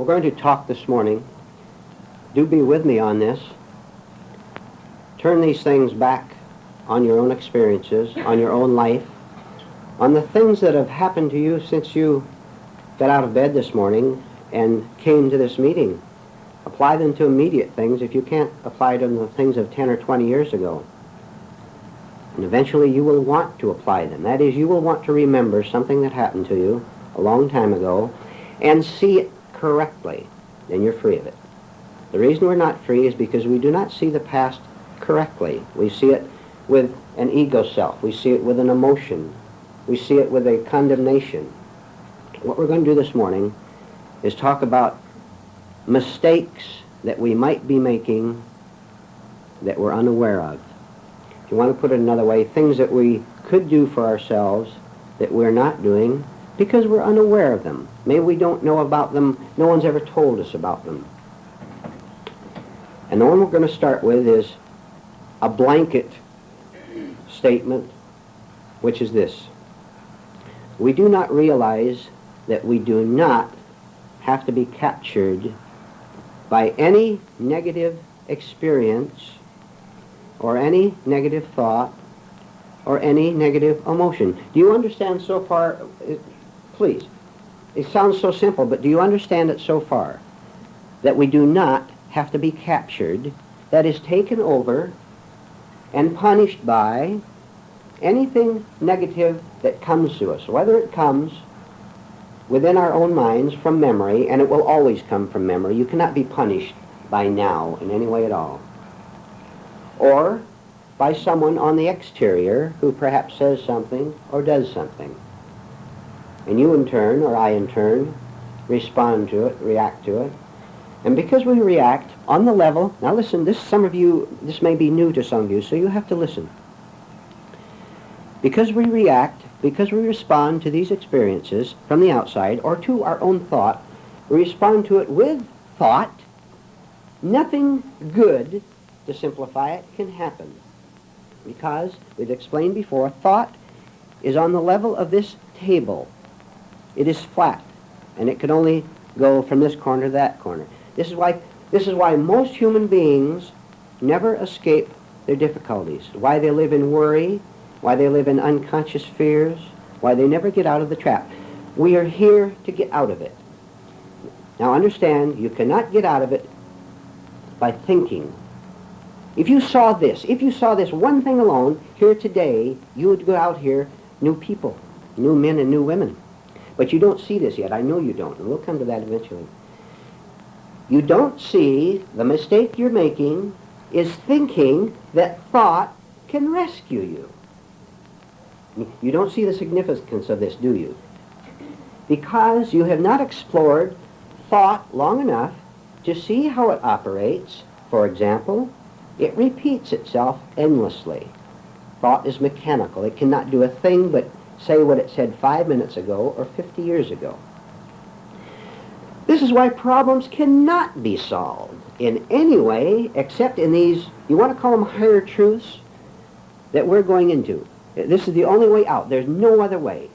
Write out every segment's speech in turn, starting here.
going to talk this morning. Do be with me on this. Turn these things back on your own experiences, on your own life, on the things that have happened to you since you got out of bed this morning and came to this meeting. Apply them to immediate things if you can't apply them to things of 10 or 20 years ago. And eventually you will want to apply them. That is, you will want to remember something that happened to you a long time ago and see it correctly. Then you're free of it. The reason we're not free is because we do not see the past correctly. We see it with an ego self. We see it with an emotion. We see it with a condemnation. What we're going to do this morning is talk about mistakes that we might be making that we're unaware of. If you want to put it another way, things that we could do for ourselves that we're not doing because we're unaware of them. Maybe we don't know about them. No one's ever told us about them. And the one we're going to start with is a blanket statement, which is this. We do not realize that we do not have to be captured by any negative experience or any negative thought or any negative emotion. Do you understand so far? Please. It sounds so simple, but do you understand it so far? That we do not have to be captured, that is taken over and punished by anything negative that comes to us, whether it comes within our own minds from memory, and it will always come from memory. You cannot be punished by now in any way at all. Or by someone on the exterior who perhaps says something or does something. And you in turn, or I in turn, respond to it, react to it. And because we react on the level, now listen, this may be new to some of you, so you have to listen. Because we react, because we respond to these experiences from the outside or to our own thought, we respond to it with thought, nothing good, to simplify it, can happen. Because, we've explained before, thought is on the level of this table. It is flat, and it can only go from this corner to that corner. This is why most human beings never escape their difficulties, why they live in worry, why they live in unconscious fears, why they never get out of the trap. We are here to get out of it. Now understand, you cannot get out of it by thinking. If you saw this one thing alone here today, you would go out here new people, new men and new women. But you don't see this yet. I know you don't, and we'll come to that eventually. You don't see the mistake you're making is thinking that thought can rescue you. You don't see the significance of this, do you? Because you have not explored thought long enough to see how it operates. For example, it repeats itself endlessly. Thought is mechanical. It cannot do a thing but say what it said 5 minutes ago or 50 years ago. This is why problems cannot be solved in any way except in these, you want to call them higher truths, that we're going into. This is the only way out. There's no other way.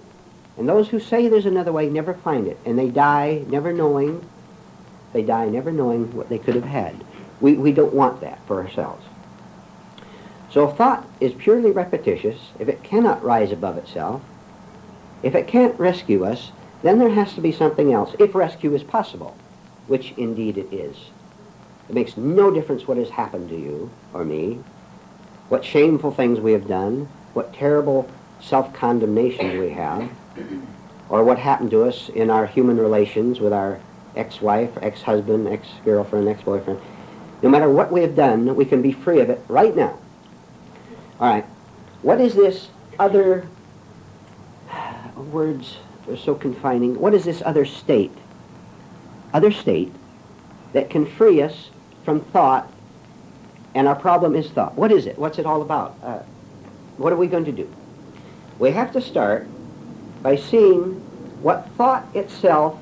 And those who say there's another way never find it. And they die never knowing what they could have had. We don't want that for ourselves. So if thought is purely repetitious, if it cannot rise above itself, if it can't rescue us, then there has to be something else, if rescue is possible, which indeed it is. It makes no difference what has happened to you or me, what shameful things we have done, what terrible self-condemnation we have, or what happened to us in our human relations with our ex-wife, ex-husband, ex-girlfriend, ex-boyfriend. No matter what we have done, we can be free of it right now. All right, what is this other, words are so confining, what is this other state that can free us from thought, and our problem is thought? What is it? What's it all about? What are we going to do? We have to start by seeing what thought itself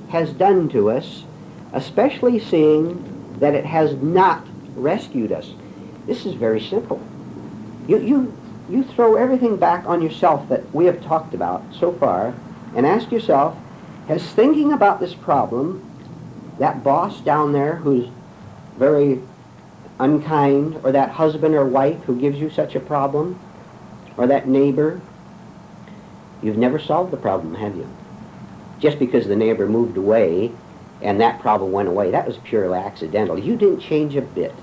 has done to us, especially seeing that it has not rescued us. This is very simple. You throw everything back on yourself that we have talked about so far and ask yourself, has thinking about this problem that boss down there who's very unkind, or that husband or wife who gives you such a problem, or that neighbor, you've never solved the problem, have you? Just because the neighbor moved away and that problem went away, that was purely accidental. You didn't change a bit.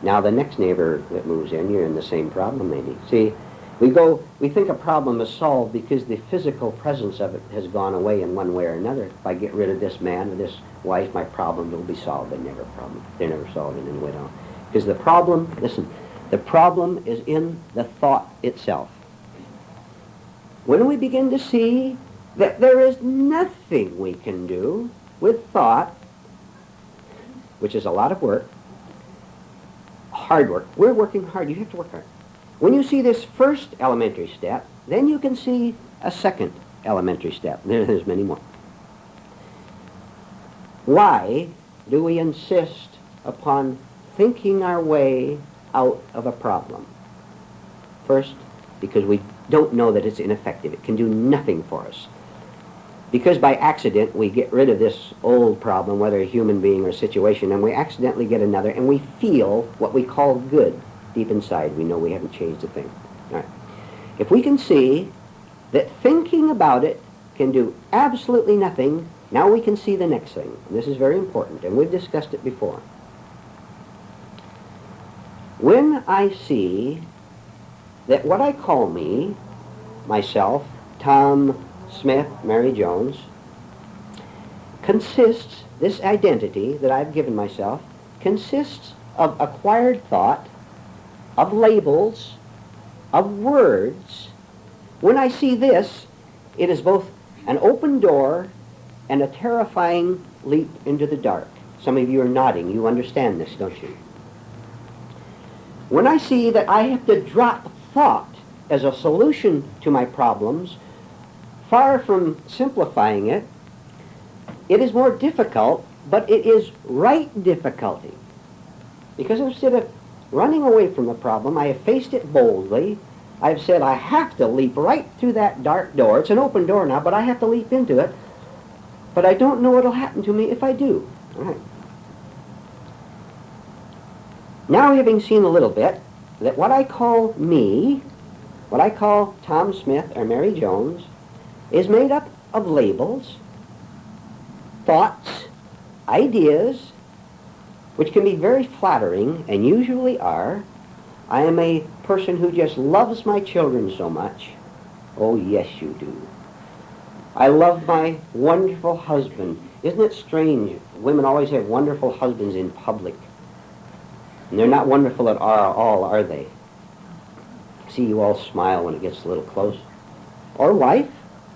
Now the next neighbor that moves in, you're in the same problem maybe. See, we think a problem is solved because the physical presence of it has gone away in one way or another. If I get rid of this man or this wife, my problem will be solved. They're never solved in any way at all. Because the problem, listen, the problem is in the thought itself. When we begin to see that there is nothing we can do with thought, which is a lot of work, hard work. We're working hard. You have to work hard. When you see this first elementary step, then you can see a second elementary step. There's many more. Why do we insist upon thinking our way out of a problem? First, because we don't know that it's ineffective. It can do nothing for us. Because by accident we get rid of this old problem, whether a human being or a situation, and we accidentally get another, and we feel what we call good. Deep inside, we know we haven't changed a thing. All right. If we can see that thinking about it can do absolutely nothing, now we can see the next thing. And this is very important, and we've discussed it before. When I see that what I call me, myself, Tom Smith, Mary Jones, consists, this identity that I've given myself, consists of acquired thought, of labels, of words. When I see this, it is both an open door and a terrifying leap into the dark. Some of you are nodding. You understand this, don't you? When I see that I have to drop thought as a solution to my problems, far from simplifying it, it is more difficult, but it is right difficulty. Because instead of running away from the problem, I have faced it boldly. I've said I have to leap right through that dark door. It's an open door now, but I have to leap into it. But I don't know what will happen to me if I do. All right. Now, having seen a little bit that what I call me, what I call Tom Smith or Mary Jones, is made up of labels, thoughts, ideas, which can be very flattering, and usually are. I am a person who just loves my children so much. Oh, yes, you do. I love my wonderful husband. Isn't it strange? Women always have wonderful husbands in public. And they're not wonderful at all, are they? See you all smile when it gets a little close. Or wife,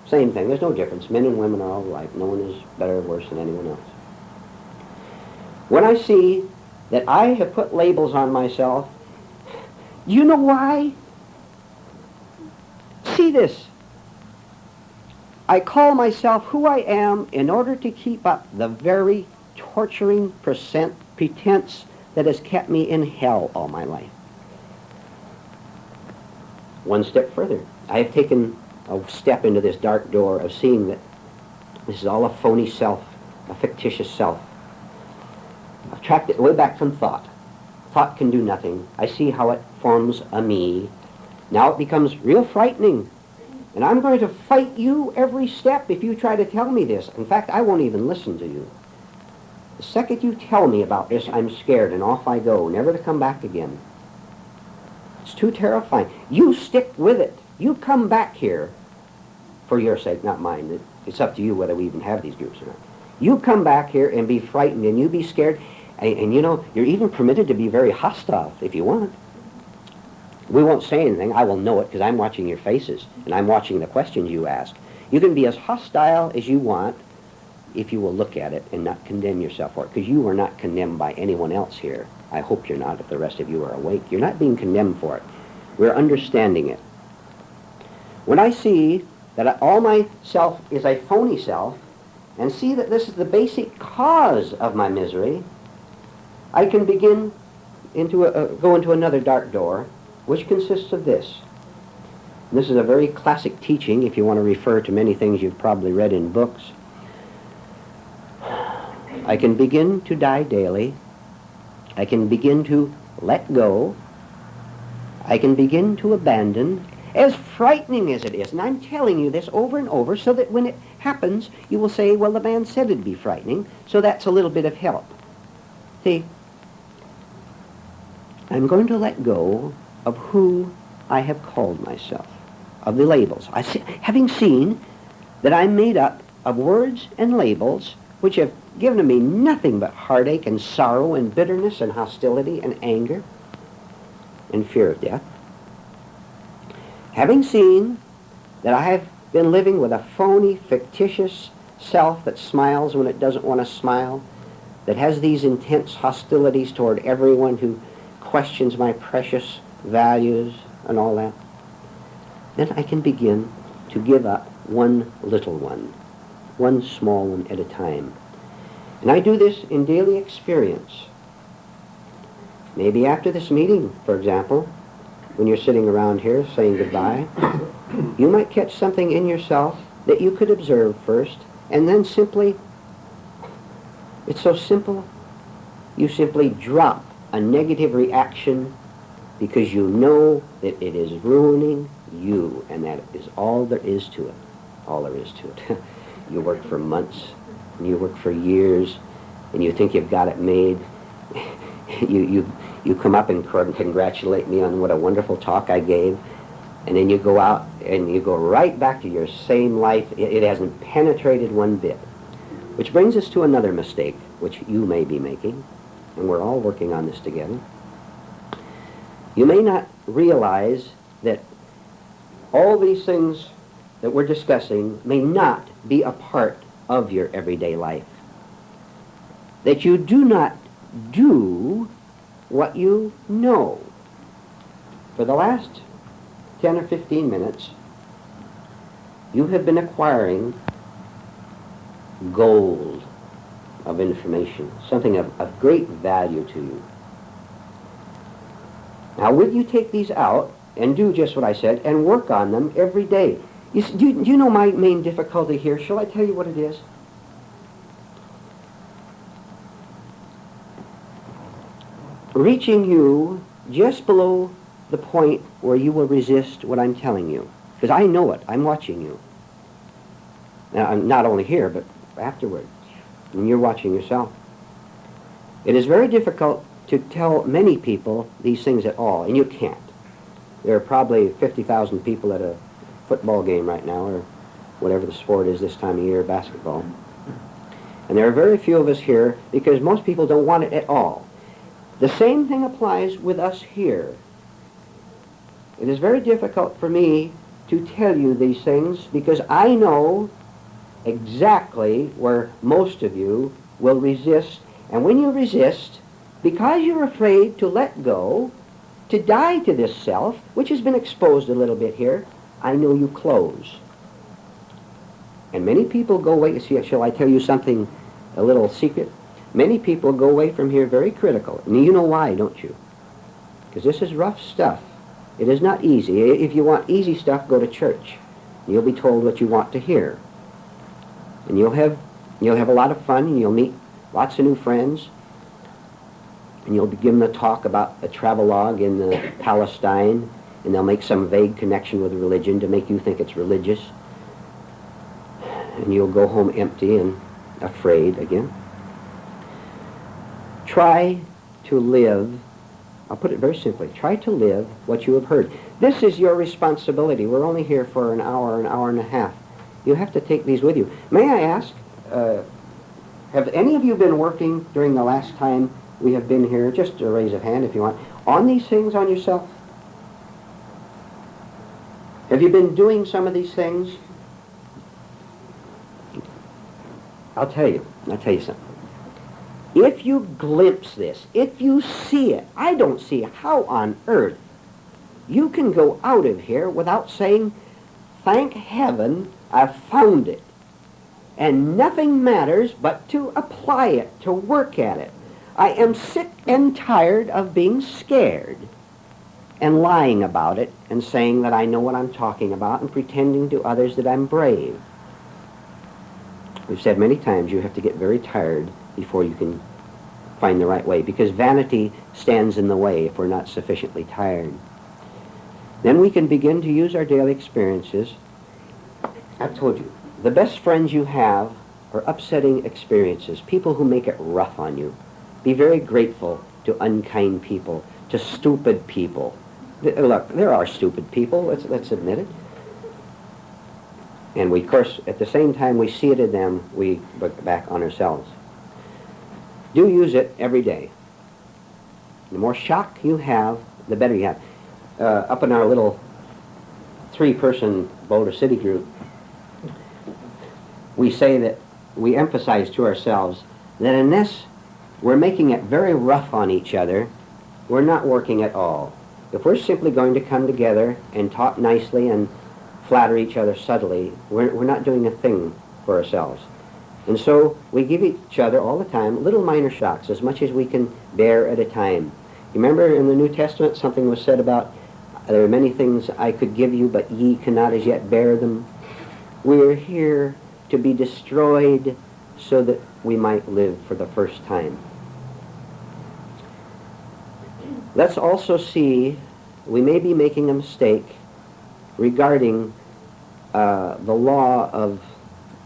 same thing. There's no difference. Men and women are all alike. No one is better or worse than anyone else. When I see that I have put labels on myself, you know why? See this. I call myself who I am in order to keep up the very torturing pretense that has kept me in hell all my life. One step further. I have taken a step into this dark door of seeing that this is all a phony self, a fictitious self. I've tracked it way back from thought. Thought can do nothing. I see how it forms a me. Now it becomes real frightening. And I'm going to fight you every step if you try to tell me this. In fact, I won't even listen to you. The second you tell me about this, I'm scared, and off I go, never to come back again. It's too terrifying. You stick with it. You come back here, for your sake, not mine. It's up to you whether we even have these groups or not. You come back here and be frightened, and you be scared, and you know, you're even permitted to be very hostile if you want. We won't say anything. I will know it because I'm watching your faces, and I'm watching the questions you ask. You can be as hostile as you want if you will look at it and not condemn yourself for it, because you are not condemned by anyone else here. I hope you're not, if the rest of you are awake. You're not being condemned for it. We're understanding it. When I see that all myself is a phony self, and see that this is the basic cause of my misery, I can begin go into another dark door, which consists of this. This is a very classic teaching, if you want to refer to many things you've probably read in books. I can begin to die daily. I can begin to let go. I can begin to abandon, as frightening as it is. And I'm telling you this over and over so that when it happens, you will say, well, the man said it'd be frightening, so that's a little bit of help. See, I'm going to let go of who I have called myself, of the labels. Having seen that I'm made up of words and labels which have given me nothing but heartache and sorrow and bitterness and hostility and anger and fear of death. Having seen that I have been living with a phony, fictitious self that smiles when it doesn't want to smile, that has these intense hostilities toward everyone who questions my precious values and all that, then I can begin to give up one little one small one at a time. And I do this in daily experience. Maybe after this meeting, for example, when you're sitting around here saying goodbye, you might catch something in yourself that you could observe first, and then simply, it's so simple, you simply drop a negative reaction because you know that it is ruining you, and that is all there is to it. All there is to it. You work for months, and you work for years, and you think you've got it made. You come up and congratulate me on what a wonderful talk I gave, and then you go out and you go right back to your same life. It hasn't penetrated one bit. Which brings us to another mistake, which you may be making, and we're all working on this together. You may not realize that all these things that we're discussing may not be a part of your everyday life. That you do not do what you know. For the last 10 or 15 minutes, you have been acquiring gold of information, something of great value to you. Now, would you take these out and do just what I said and work on them every day? Do you know my main difficulty here? Shall I tell you what it is? Reaching you just below the point where you will resist what I'm telling you. Because I know it. I'm watching you. Now, I'm not only here, but afterward. And you're watching yourself. It is very difficult to tell many people these things at all, and you can't. There are probably 50,000 people at a football game right now, or whatever the sport is this time of year, basketball. And there are very few of us here because most people don't want it at all. The same thing applies with us here. It is very difficult for me to tell you these things because I know exactly where most of you will resist. And when you resist, because you're afraid to let go, to die to this self, which has been exposed a little bit here, I know you close. And many people go away. Shall I tell you something, a little secret? Many people go away from here very critical. And you know why, don't you? Because this is rough stuff. It is not easy. If you want easy stuff, go to church. You'll be told what you want to hear. And you'll have a lot of fun, and you'll meet lots of new friends. And you'll be given a talk about a travelogue in Palestine, and they'll make some vague connection with religion to make you think it's religious. And you'll go home empty and afraid again. Try to live, I'll put it very simply, try to live what you have heard. This is your responsibility. We're only here for an hour and a half. You have to take these with you. May I ask, have any of you been working during the last time we have been here, just a raise of hand if you want, on these things on yourself? Have you been doing some of these things? I'll tell you something. If you glimpse this, if you see it, I don't see how on earth you can go out of here without saying, thank heaven I've found it. And nothing matters but to apply it, to work at it. I am sick and tired of being scared and lying about it and saying that I know what I'm talking about and pretending to others that I'm brave. We've said many times you have to get very tired before you can find the right way, because vanity stands in the way if we're not sufficiently tired. Then we can begin to use our daily experiences. I've told you, the best friends you have are upsetting experiences, people who make it rough on you. Be very grateful to unkind people, to stupid people. Look, there are stupid people, let's admit it. And we, of course, at the same time we see it in them, we look back on ourselves. Do use it every day. The more shock you have, the better you have. Up in our little 3-person Boulder City group, we say that, we emphasize to ourselves that unless we're making it very rough on each other, we're not working at all. If we're simply going to come together and talk nicely and flatter each other subtly, we're not doing a thing for ourselves. And so we give each other all the time little minor shocks, as much as we can bear at a time. You remember in the New Testament something was said about, there are many things I could give you, but ye cannot as yet bear them. We're here to be destroyed so that we might live for the first time. Let's also see, we may be making a mistake regarding the law of,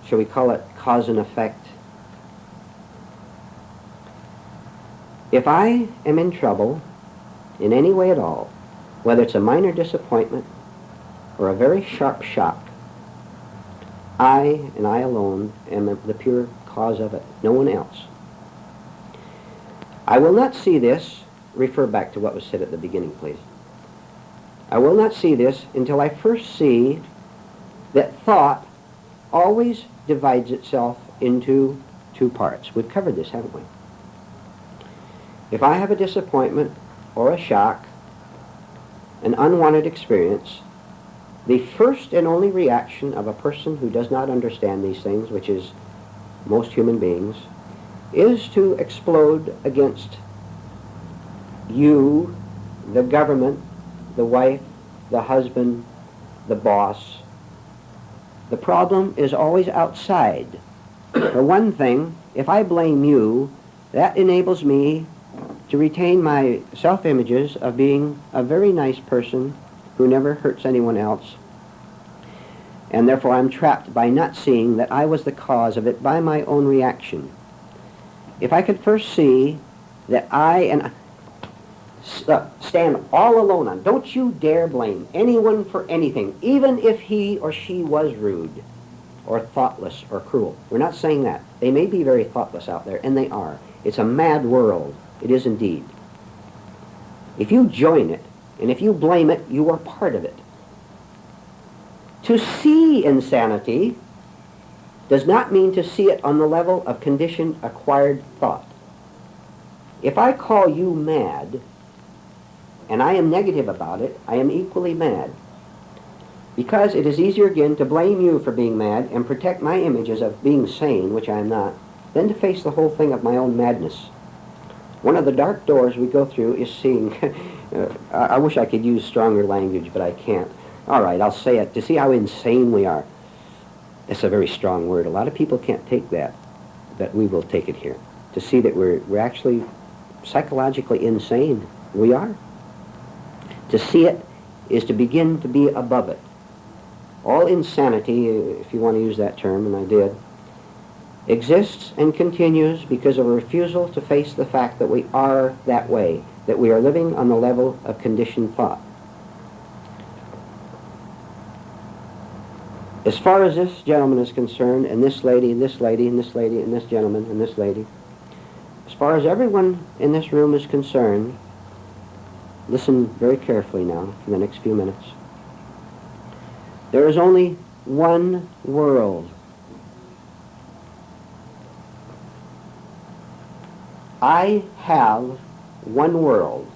shall we call it, cause and effect. If I am in trouble in any way at all, whether it's a minor disappointment or a very sharp shock, I and I alone am the pure cause of it, no one else. I will not see this, refer back to what was said at the beginning, please. I will not see this until I first see that thought always divides itself into 2 parts. We've covered this, haven't we? If I have a disappointment or a shock, an unwanted experience, the first and only reaction of a person who does not understand these things, which is most human beings, is to explode against you, the government, the wife, the husband, the boss. The problem is always outside. For one thing, if I blame you, that enables me to retain my self-images of being a very nice person who never hurts anyone else. And therefore I'm trapped by not seeing that I was the cause of it by my own reaction. If I could first see that I stand all alone on, don't you dare blame anyone for anything, even if he or she was rude or thoughtless or cruel. We're not saying that. They may be very thoughtless out there, and they are. It's a mad world. It is indeed. If you join it, and if you blame it, you are part of it. To see insanity does not mean to see it on the level of conditioned, acquired thought. If I call you mad, and I am negative about it, I am equally mad. Because it is easier again to blame you for being mad and protect my images of being sane, which I am not, than to face the whole thing of my own madness. One of the dark doors we go through is seeing, I wish I could use stronger language, but I can't. All right, I'll say it, to see how insane we are. That's a very strong word. A lot of people can't take that, but we will take it here. To see that we're actually psychologically insane. We are. To see it is to begin to be above it. All insanity, if you want to use that term, and I did, exists and continues because of a refusal to face the fact that we are that way, that we are living on the level of conditioned thought. As far as this gentleman is concerned, and this lady, and this lady, and this lady, and this gentleman, and this lady, as far as everyone in this room is concerned, listen very carefully now for the next few minutes. There is only one world. I have one world.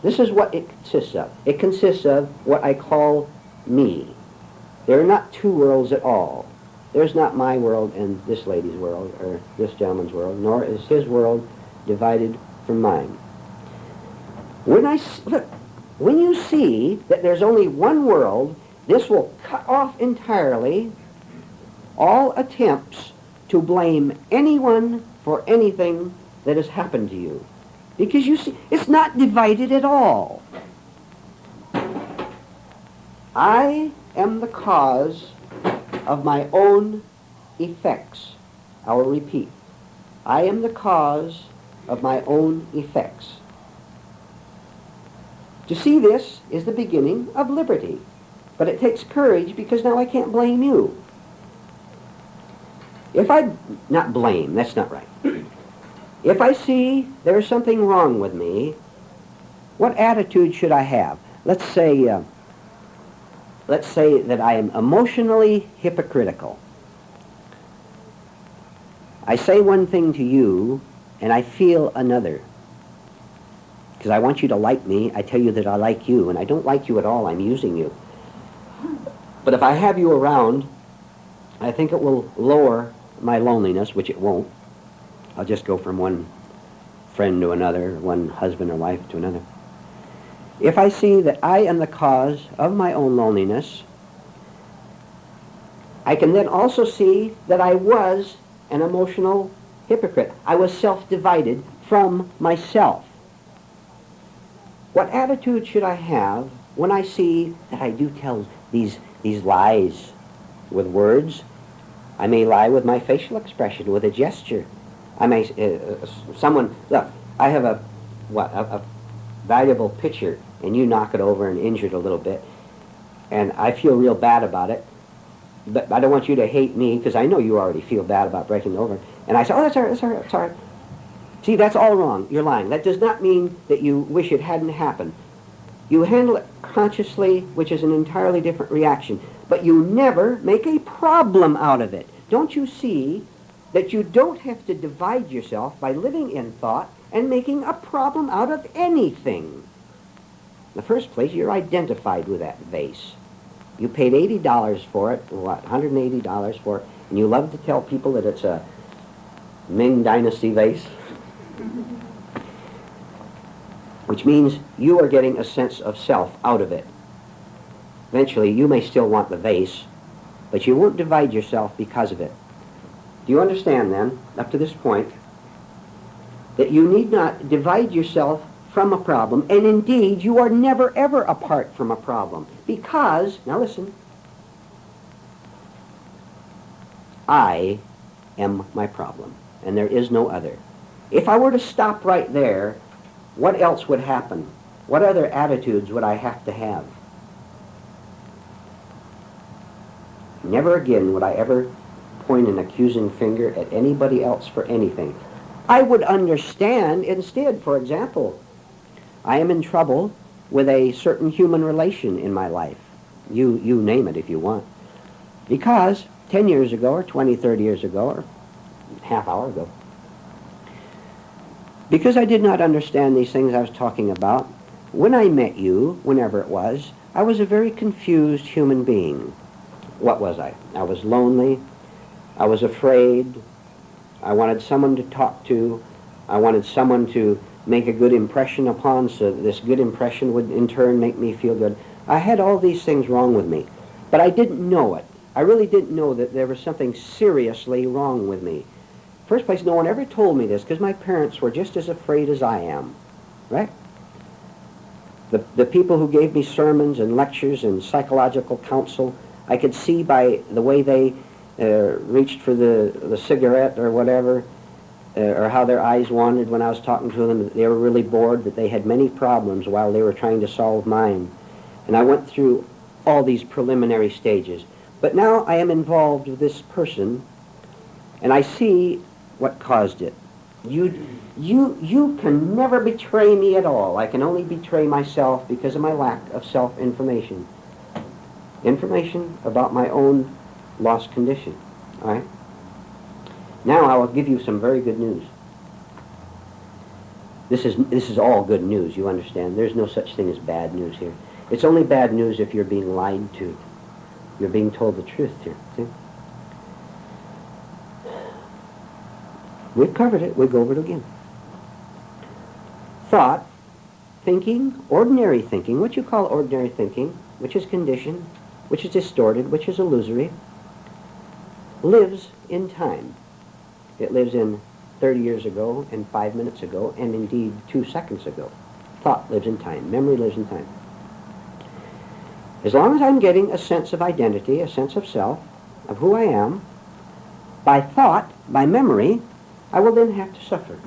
This is what it consists of. It consists of what I call me. There are not 2 worlds at all. There's not my world and this lady's world, or this gentleman's world, nor is his world divided from mine. When you see that there's only one world, this will cut off entirely all attempts to blame anyone for anything that has happened to you. Because you see, it's not divided at all. I am the cause of my own effects. I will repeat. I am the cause of my own effects. To see this is the beginning of liberty. But it takes courage because now I can't blame you. If I, not blame, that's not right. If I see there's something wrong with me, what attitude should I have? Let's say that I am emotionally hypocritical. I say one thing to you, and I feel another. Because I want you to like me, I tell you that I like you, and I don't like you at all, I'm using you. But if I have you around, I think it will lower my loneliness, which it won't. I'll just go from one friend to another, one husband or wife to another. If I see that I am the cause of my own loneliness, I can then also see that I was an emotional hypocrite. I was self-divided from myself. What attitude should I have when I see that I do tell these lies with words? I may lie with my facial expression, with a gesture. I may, look, I have a valuable picture, and you knock it over and injure it a little bit, and I feel real bad about it, but I don't want you to hate me, because I know you already feel bad about breaking it over. And I say, oh, that's all right, that's all right, that's all right. See, that's all wrong. You're lying. That does not mean that you wish it hadn't happened. You handle it consciously, which is an entirely different reaction. But you never make a problem out of it. Don't you see that you don't have to divide yourself by living in thought and making a problem out of anything? In the first place, you're identified with that vase. You paid $80 for it, or what, $180 for it, and you love to tell people that it's a Ming Dynasty vase. Which means you are getting a sense of self out of it. Eventually, you may still want the vase, but you won't divide yourself because of it. Do you understand, then, up to this point, that you need not divide yourself from a problem, and indeed, you are never, ever apart from a problem, because, now listen, I am my problem, and there is no other. If I were to stop right there, what else would happen? What other attitudes would I have to have? Never again would I ever point an accusing finger at anybody else for anything. I would understand instead, for example, I am in trouble with a certain human relation in my life. You name it if you want. Because 10 years ago, or 20, 30 years ago, or half hour ago, because I did not understand these things I was talking about, when I met you, whenever it was, I was a very confused human being. What was I? I was lonely. I was afraid. I wanted someone to talk to. I wanted someone to make a good impression upon, so that this good impression would in turn make me feel good. I had all these things wrong with me, but I didn't know it. I really didn't know that there was something seriously wrong with me. First place, no one ever told me this, because my parents were just as afraid as I am, right? The people who gave me sermons and lectures and psychological counsel, I could see by the way they reached for the cigarette or whatever, or how their eyes wandered when I was talking to them, that they were really bored, that they had many problems while they were trying to solve mine. And I went through all these preliminary stages. But now I am involved with this person, and I see what caused it. You can never betray me at all. I can only betray myself because of my lack of self-information. Information about my own lost condition. All right? Now I will give you some very good news. This is all good news, you understand. There's no such thing as bad news here. It's only bad news if you're being lied to. You're being told the truth here. See? We've covered it. We'll go over it again. Thought, thinking, ordinary thinking, what you call ordinary thinking, which is conditioned, which is distorted, which is illusory, lives in time. It lives in 30 years ago and 5 minutes ago and indeed 2 seconds ago. Thought lives in time. Memory lives in time. As long as I'm getting a sense of identity, a sense of self, of who I am, by thought, by memory, I will then have to suffer.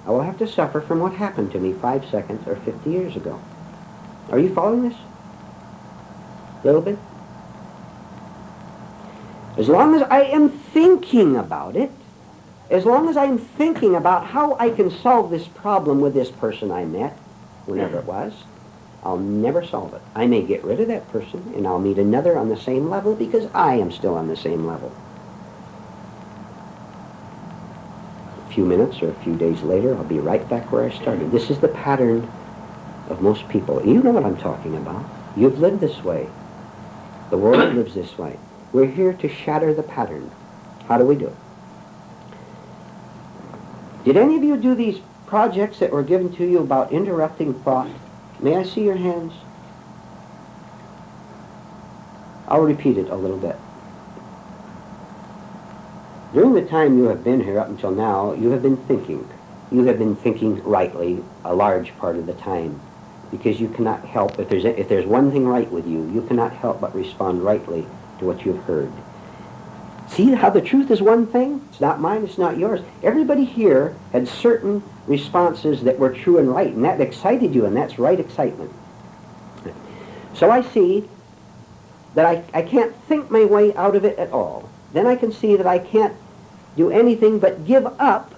I will have to suffer from what happened to me 5 seconds or 50 years ago. Are you following this? A little bit? As long as I am thinking about it, as long as I'm thinking about how I can solve this problem with this person I met, whenever it was, I'll never solve it. I may get rid of that person, and I'll meet another on the same level because I am still on the same level. A few minutes or a few days later, I'll be right back where I started. This is the pattern of most people. You know what I'm talking about. You've lived this way. The world lives this way. We're here to shatter the pattern. How do we do it? Did any of you do these projects that were given to you about interrupting thought? May I see your hands? I'll repeat it a little bit. During the time you have been here up until now, you have been thinking. You have been thinking rightly a large part of the time, because you cannot help, if there's one thing right with you, you cannot help but respond rightly to what you've heard. See how the truth is one thing? It's not mine, it's not yours. Everybody here had certain responses that were true and right, and that excited you, and that's right excitement. So I see that I can't think my way out of it at all. Then I can see that I can't do anything but give up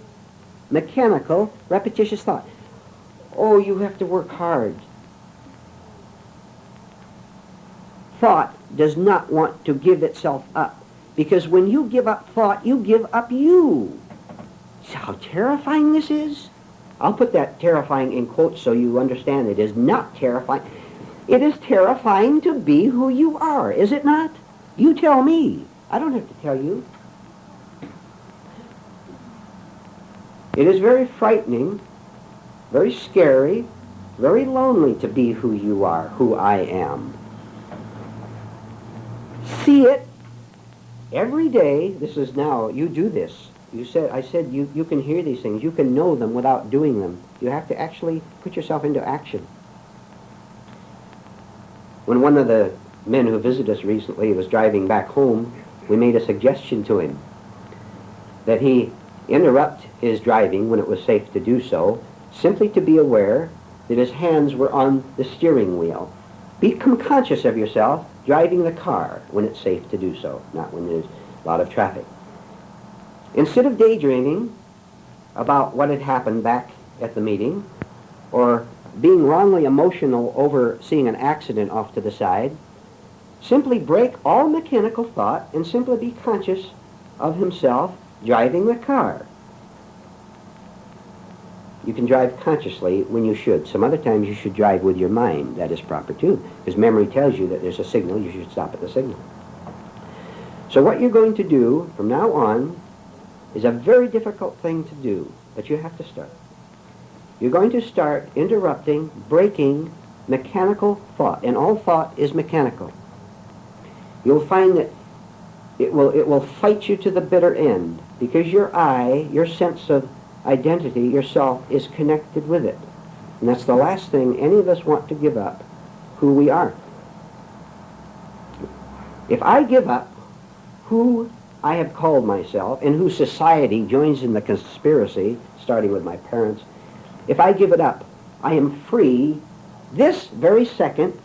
mechanical, repetitious thought. Oh, you have to work hard. Thought does not want to give itself up. Because when you give up thought, you give up you. See how terrifying this is? I'll put that terrifying in quotes so you understand it is not terrifying. It is terrifying to be who you are, is it not? You tell me. I don't have to tell you. It is very frightening, very scary, very lonely to be who you are, who I am. See it every day. This is now, you do this. I said you can hear these things. You can know them without doing them. You have to actually put yourself into action. When one of the men who visited us recently was driving back home, we made a suggestion to him that he interrupt his driving when it was safe to do so, simply to be aware that his hands were on the steering wheel. Become conscious of yourself driving the car when it's safe to do so, not when there's a lot of traffic. Instead of daydreaming about what had happened back at the meeting, or being wrongly emotional over seeing an accident off to the side, simply break all mechanical thought and simply be conscious of himself driving the car. You can drive consciously when you should. Some other times you should drive with your mind. That is proper too, because memory tells you that there's a signal. You should stop at the signal. So what you're going to do from now on is a very difficult thing to do, but you have to start. You're going to start interrupting, breaking mechanical thought, and all thought is mechanical. You'll find that it will fight you to the bitter end, because your I, your sense of identity, yourself, is connected with it. And that's the last thing any of us want to give up, who we are. If I give up who I have called myself, and who society joins in the conspiracy, starting with my parents, if I give it up, I am free this very second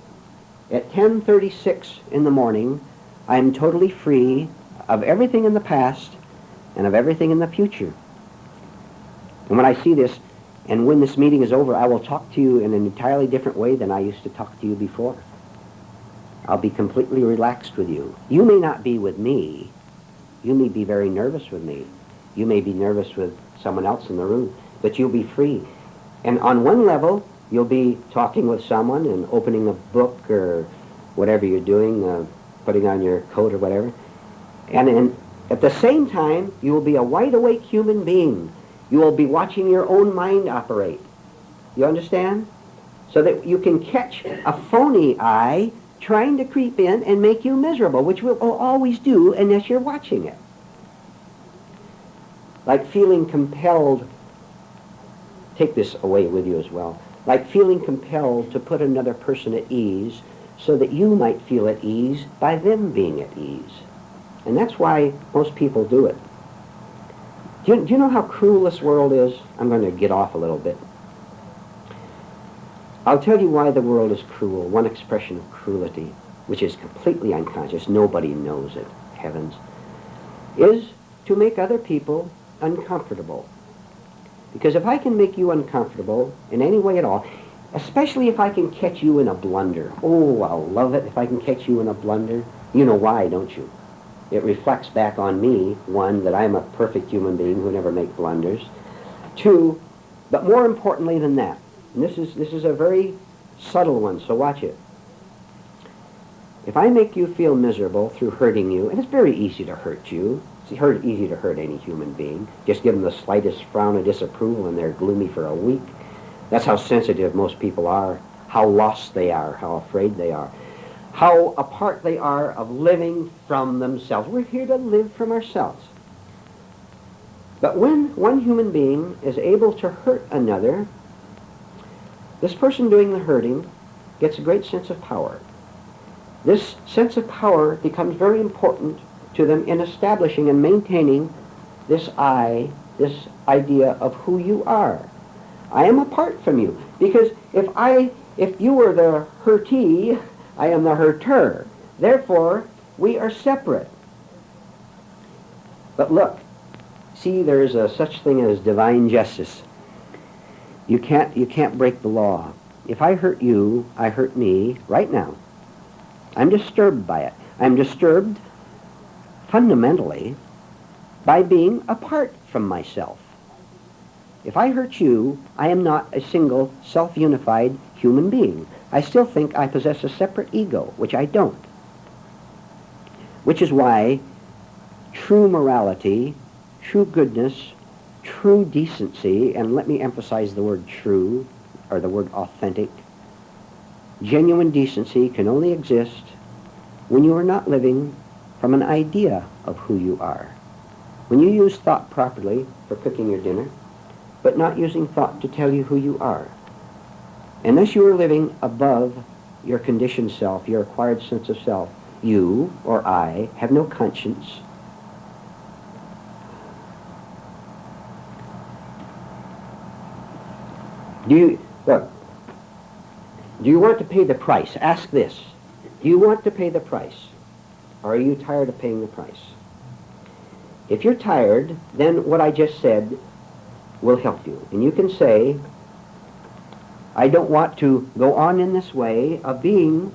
at 10:36 in the morning. I am totally free of everything in the past and of everything in the future. And when I see this, and when this meeting is over, I will talk to you in an entirely different way than I used to talk to you before. I'll be completely relaxed with you. You may not be with me. You may be very nervous with me. You may be nervous with someone else in the room, but you'll be free. And on one level, you'll be talking with someone and opening a book or whatever you're doing, putting on your coat or whatever. And at the same time, you will be a wide-awake human being. You will be watching your own mind operate. You understand? So that you can catch a phony I trying to creep in and make you miserable, which we'll always do unless you're watching it. like feeling compelled, take this away with you as well, like feeling compelled to put another person at ease so that you might feel at ease by them being at ease. And that's why most people do it. Do you know how cruel this world is? I'm going to get off a little bit. I'll tell you why the world is cruel. One expression of cruelty, which is completely unconscious, nobody knows it, heavens, is to make other people uncomfortable. Because if I can make you uncomfortable in any way at all, especially if I can catch you in a blunder, oh, I'll love it if I can catch you in a blunder. You know why, don't you? It reflects back on me, one, that I'm a perfect human being who never make blunders. Two, but more importantly than that, and this is a very subtle one, so watch it. If I make you feel miserable through hurting you, and it's very easy to hurt you, it's easy to hurt any human being, just give them the slightest frown of disapproval and they're gloomy for a week. That's how sensitive most people are, how lost they are, how afraid they are, how apart they are of living from themselves. We're here to live from ourselves. But when one human being is able to hurt another, this person doing the hurting gets a great sense of power. This sense of power becomes very important to them in establishing and maintaining this idea of who you are. I am apart from you, because if you were the hurtee, I am the hurter. Therefore, we are separate. But look, see, there is a such thing as divine justice. You can't break the law. If I hurt you, I hurt me right now. I'm disturbed by it. I'm disturbed fundamentally by being apart from myself. If I hurt you, I am not a single self-unified human being. I still think I possess a separate ego, which I don't. Which is why true morality, true goodness, true decency, and let me emphasize the word true, or the word authentic, genuine decency can only exist when you are not living from an idea of who you are. When you use thought properly for cooking your dinner, but not using thought to tell you who you are. Unless you are living above your conditioned self, your acquired sense of self, you or I have no conscience. Do you want to pay the price? Ask this. Do you want to pay the price? Or are you tired of paying the price? If you're tired, then what I just said will help you. And you can say, I don't want to go on in this way of getting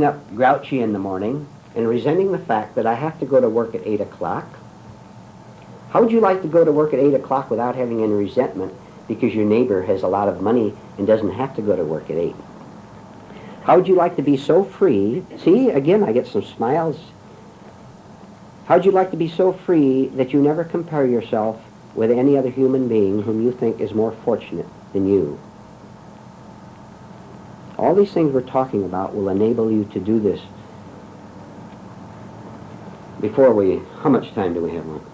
up grouchy in the morning and resenting the fact that I have to go to work at 8 o'clock. How would you like to go to work at 8 o'clock without having any resentment because your neighbor has a lot of money and doesn't have to go to work at 8? How would you like to be so free? See, again, I get some smiles. How would you like to be so free that you never compare yourself with any other human being whom you think is more fortunate than you? All these things we're talking about will enable you to do this. How much time do we have left?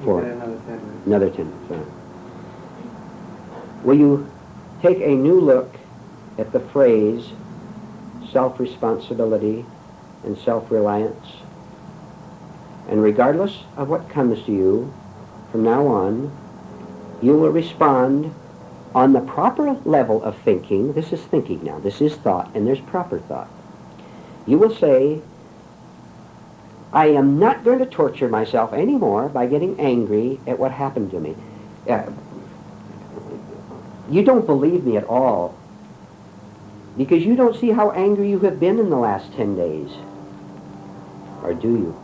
Another 10 minutes. Another 10 minutes, right. Will you take a new look at the phrase self-responsibility and self-reliance? And regardless of what comes to you, from now on, you will respond on the proper level of thinking. This is thinking now. This is thought, and there's proper thought. You will say, I am not going to torture myself anymore by getting angry at what happened to me. You don't believe me at all, because you don't see how angry you have been in the last 10 days. Or do you?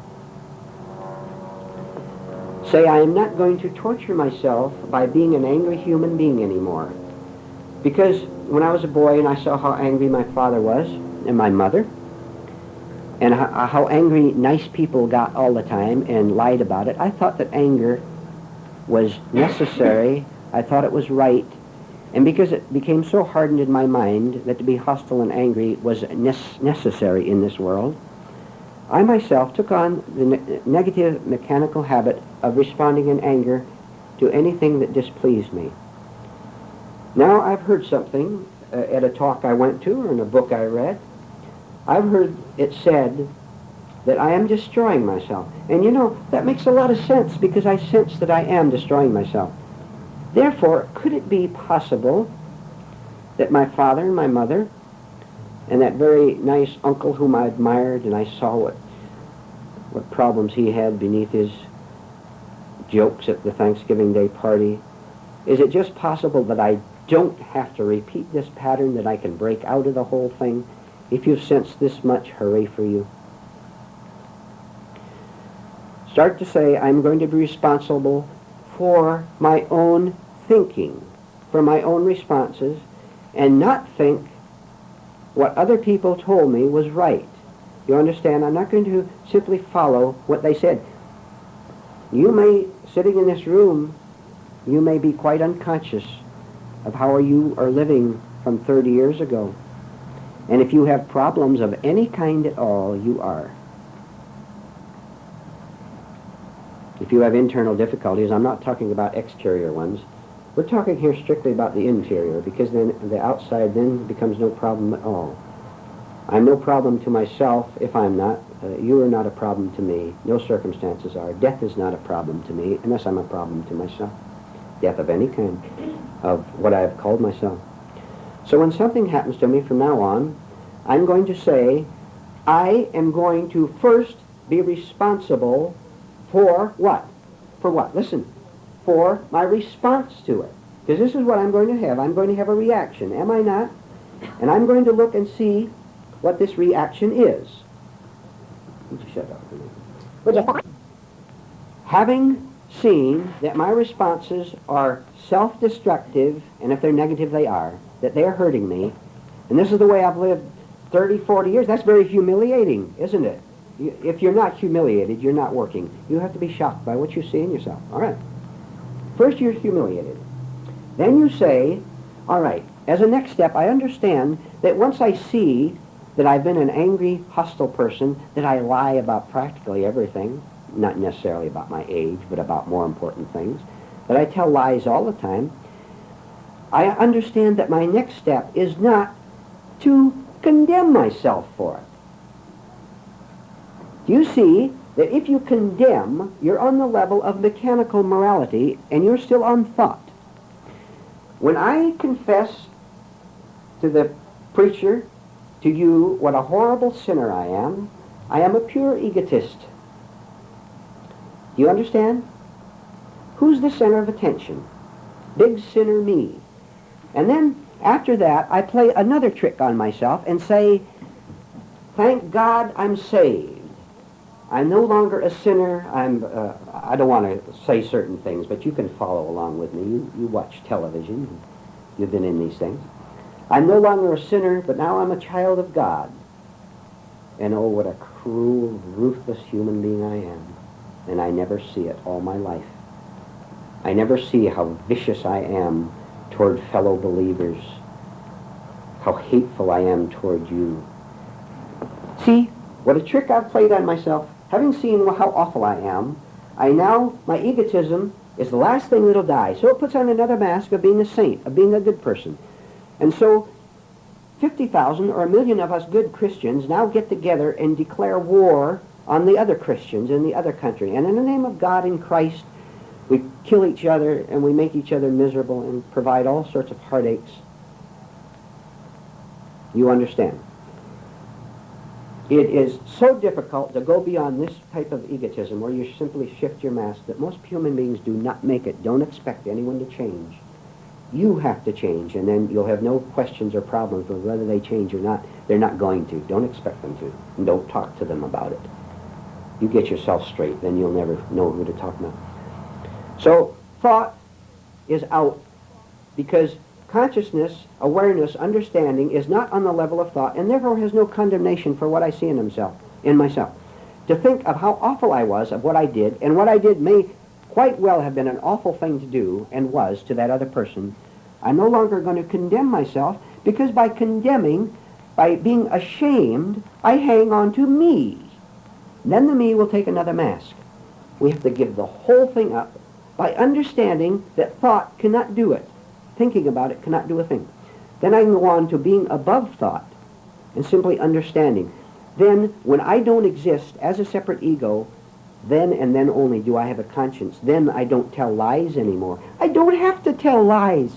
Say, I am not going to torture myself by being an angry human being anymore. Because when I was a boy and I saw how angry my father was, and my mother, and how angry nice people got all the time and lied about it, I thought that anger was necessary. I thought it was right. And because it became so hardened in my mind that to be hostile and angry was necessary in this world, I myself took on the negative mechanical habit of responding in anger to anything that displeased me. Now I've heard something at a talk I went to or in a book I read. I've heard it said that I am destroying myself. And you know, that makes a lot of sense because I sense that I am destroying myself. Therefore, could it be possible that my father and my mother and that very nice uncle whom I admired, and I saw what problems he had beneath his jokes at the Thanksgiving Day party, is it just possible that I don't have to repeat this pattern, that I can break out of the whole thing? If you've sensed this much, hooray for you. Start to say, I'm going to be responsible for my own thinking, for my own responses, and not think what other people told me was right. You understand? I'm not going to simply follow what they said. You may, sitting in this room, you may be quite unconscious of how you are living from 30 years ago. And if you have problems of any kind at all, you are. If you have internal difficulties, I'm not talking about exterior ones. We're talking here strictly about the interior, because then the outside then becomes no problem at all. I'm no problem to myself if I'm not. You are not a problem to me. No circumstances are. Death is not a problem to me unless I'm a problem to myself. Death of any kind, of what I have called myself. So when something happens to me from now on, I'm going to say, I am going to first be responsible for what? For what? Listen. For my response to it. Because this is what I'm going to have. I'm going to have a reaction, am I not? And I'm going to look and see what this reaction is. Would you shut up for me? Would you? Having seen that my responses are self-destructive, and if they're negative they are, that they're hurting me, and this is the way I've lived 30, 40 years, that's very humiliating, isn't it? If you're not humiliated, you're not working. You have to be shocked by what you see in yourself. All right. First you're humiliated. Then you say, all right, as a next step, I understand that once I see that I've been an angry, hostile person, that I lie about practically everything, not necessarily about my age, but about more important things, that I tell lies all the time, I understand that my next step is not to condemn myself for it. You see that if you condemn, you're on the level of mechanical morality, and you're still on thought. When I confess to the preacher, to you, what a horrible sinner I am a pure egotist. Do you understand? Who's the center of attention? Big sinner me. And then, after that, I play another trick on myself and say, thank God I'm saved. I'm no longer a sinner. I don't want to say certain things, but you can follow along with me. You watch television. You've been in these things. I'm no longer a sinner, but now I'm a child of God. And oh, what a cruel, ruthless human being I am. And I never see it all my life. I never see how vicious I am toward fellow believers, how hateful I am toward you. See, what a trick I've played on myself. Having seen how awful I am, my egotism is the last thing that'll die. So it puts on another mask of being a saint, of being a good person. And so 50,000 or 1,000,000 of us good Christians now get together and declare war on the other Christians in the other country. And in the name of God and Christ, we kill each other and we make each other miserable and provide all sorts of heartaches. You understand? It is so difficult to go beyond this type of egotism where you simply shift your mask that most human beings do not make it. Don't expect anyone to change. You have to change, and then you'll have no questions or problems with whether they change or not. They're not going to. Don't expect them to. And don't talk to them about it. You get yourself straight, then you'll never know who to talk about. So thought is out because consciousness, awareness, understanding is not on the level of thought, and therefore has no condemnation for what I see in myself. To think of how awful I was of what I did, and what I did may quite well have been an awful thing to do, and was to that other person. I'm no longer going to condemn myself, because by condemning, by being ashamed, I hang on to me. Then the me will take another mask. We have to give the whole thing up by understanding that thought cannot do it. Thinking about it cannot do a thing. Then I can go on to being above thought and simply understanding. Then, when I don't exist as a separate ego, then and then only do I have a conscience. Then I don't tell lies anymore. I don't have to tell lies.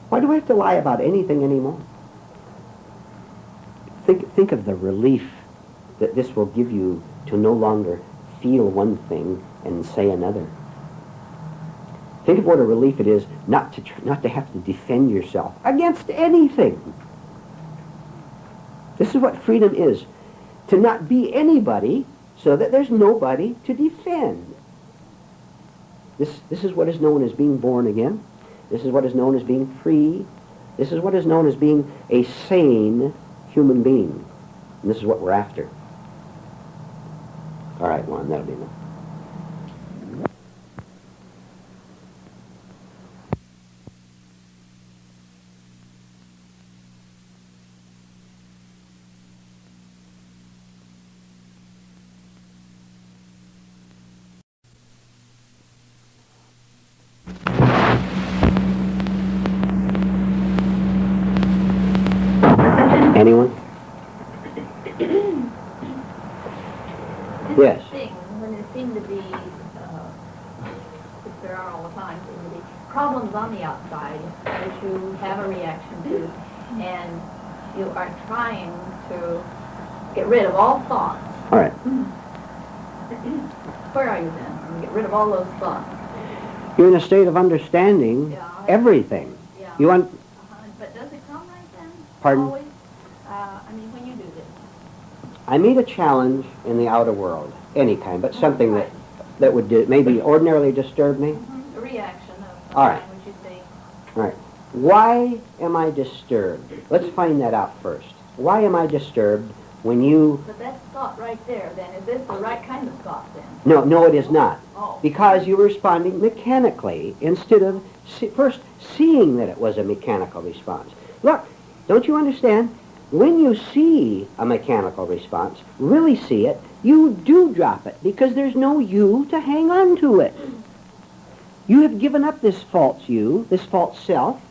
Why do I have to lie about anything anymore? Think of the relief that this will give you to no longer feel one thing and say another. Think of what a relief it is not to have to defend yourself against anything. This is what freedom is. To not be anybody so that there's nobody to defend. This is what is known as being born again. This is what is known as being free. This is what is known as being a sane human being. And this is what we're after. All right, Juan, that'll be enough. Anyone? Yes. Thing, when there seem to be, which there are all the time, seem to be problems on the outside that you have a reaction to, and you are trying to get rid of all thoughts. All right. Where are you then? And get rid of all those thoughts. You're in a state of understanding everything. Yeah. You want? But does it come right then? Pardon? Always? I mean, when you do this. I meet a challenge in the outer world, any kind, but something that would maybe ordinarily disturb me. A reaction of All right. what you say. All right. Why am I disturbed? Let's find that out first. Why am I disturbed when you... But that's thought right there, then. Is this the right kind of thought, then? No, it is not. Oh. Because you're responding mechanically instead of first seeing that it was a mechanical response. Look, don't you understand? When you see a mechanical response, really see it, you do drop it because there's no you to hang on to it. You have given up this false you, this false self.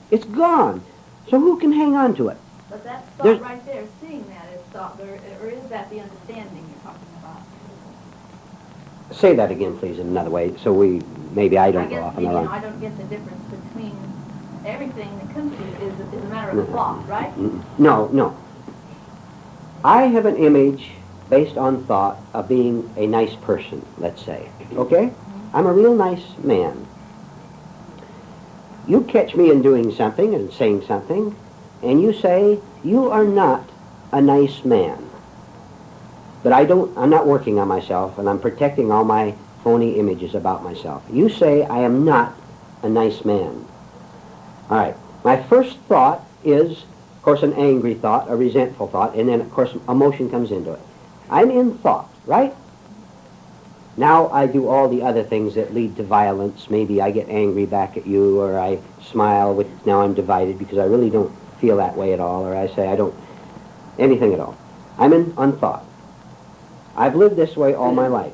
It's gone. So who can hang on to it? But that thought right there, seeing that is thought, or is that the understanding you're talking about? Say that again, please, in another way, so maybe I don't go off on the wrong. I don't get the difference between everything that comes to you is a matter of thought, right? No. I have an image based on thought of being a nice person, let's say. Okay? I'm a real nice man. You catch me in doing something and saying something, and you say, you are not a nice man. But I'm not working on myself, and I'm protecting all my phony images about myself. You say, I am not a nice man. All right. My first thought is, of course, an angry thought, a resentful thought, and then, of course, emotion comes into it. I'm in thought, right? Now I do all the other things that lead to violence. Maybe I get angry back at you, or I smile, which now I'm divided because I really don't feel that way at all, or I say I don't, anything at all. I'm on thought. I've lived this way all my life.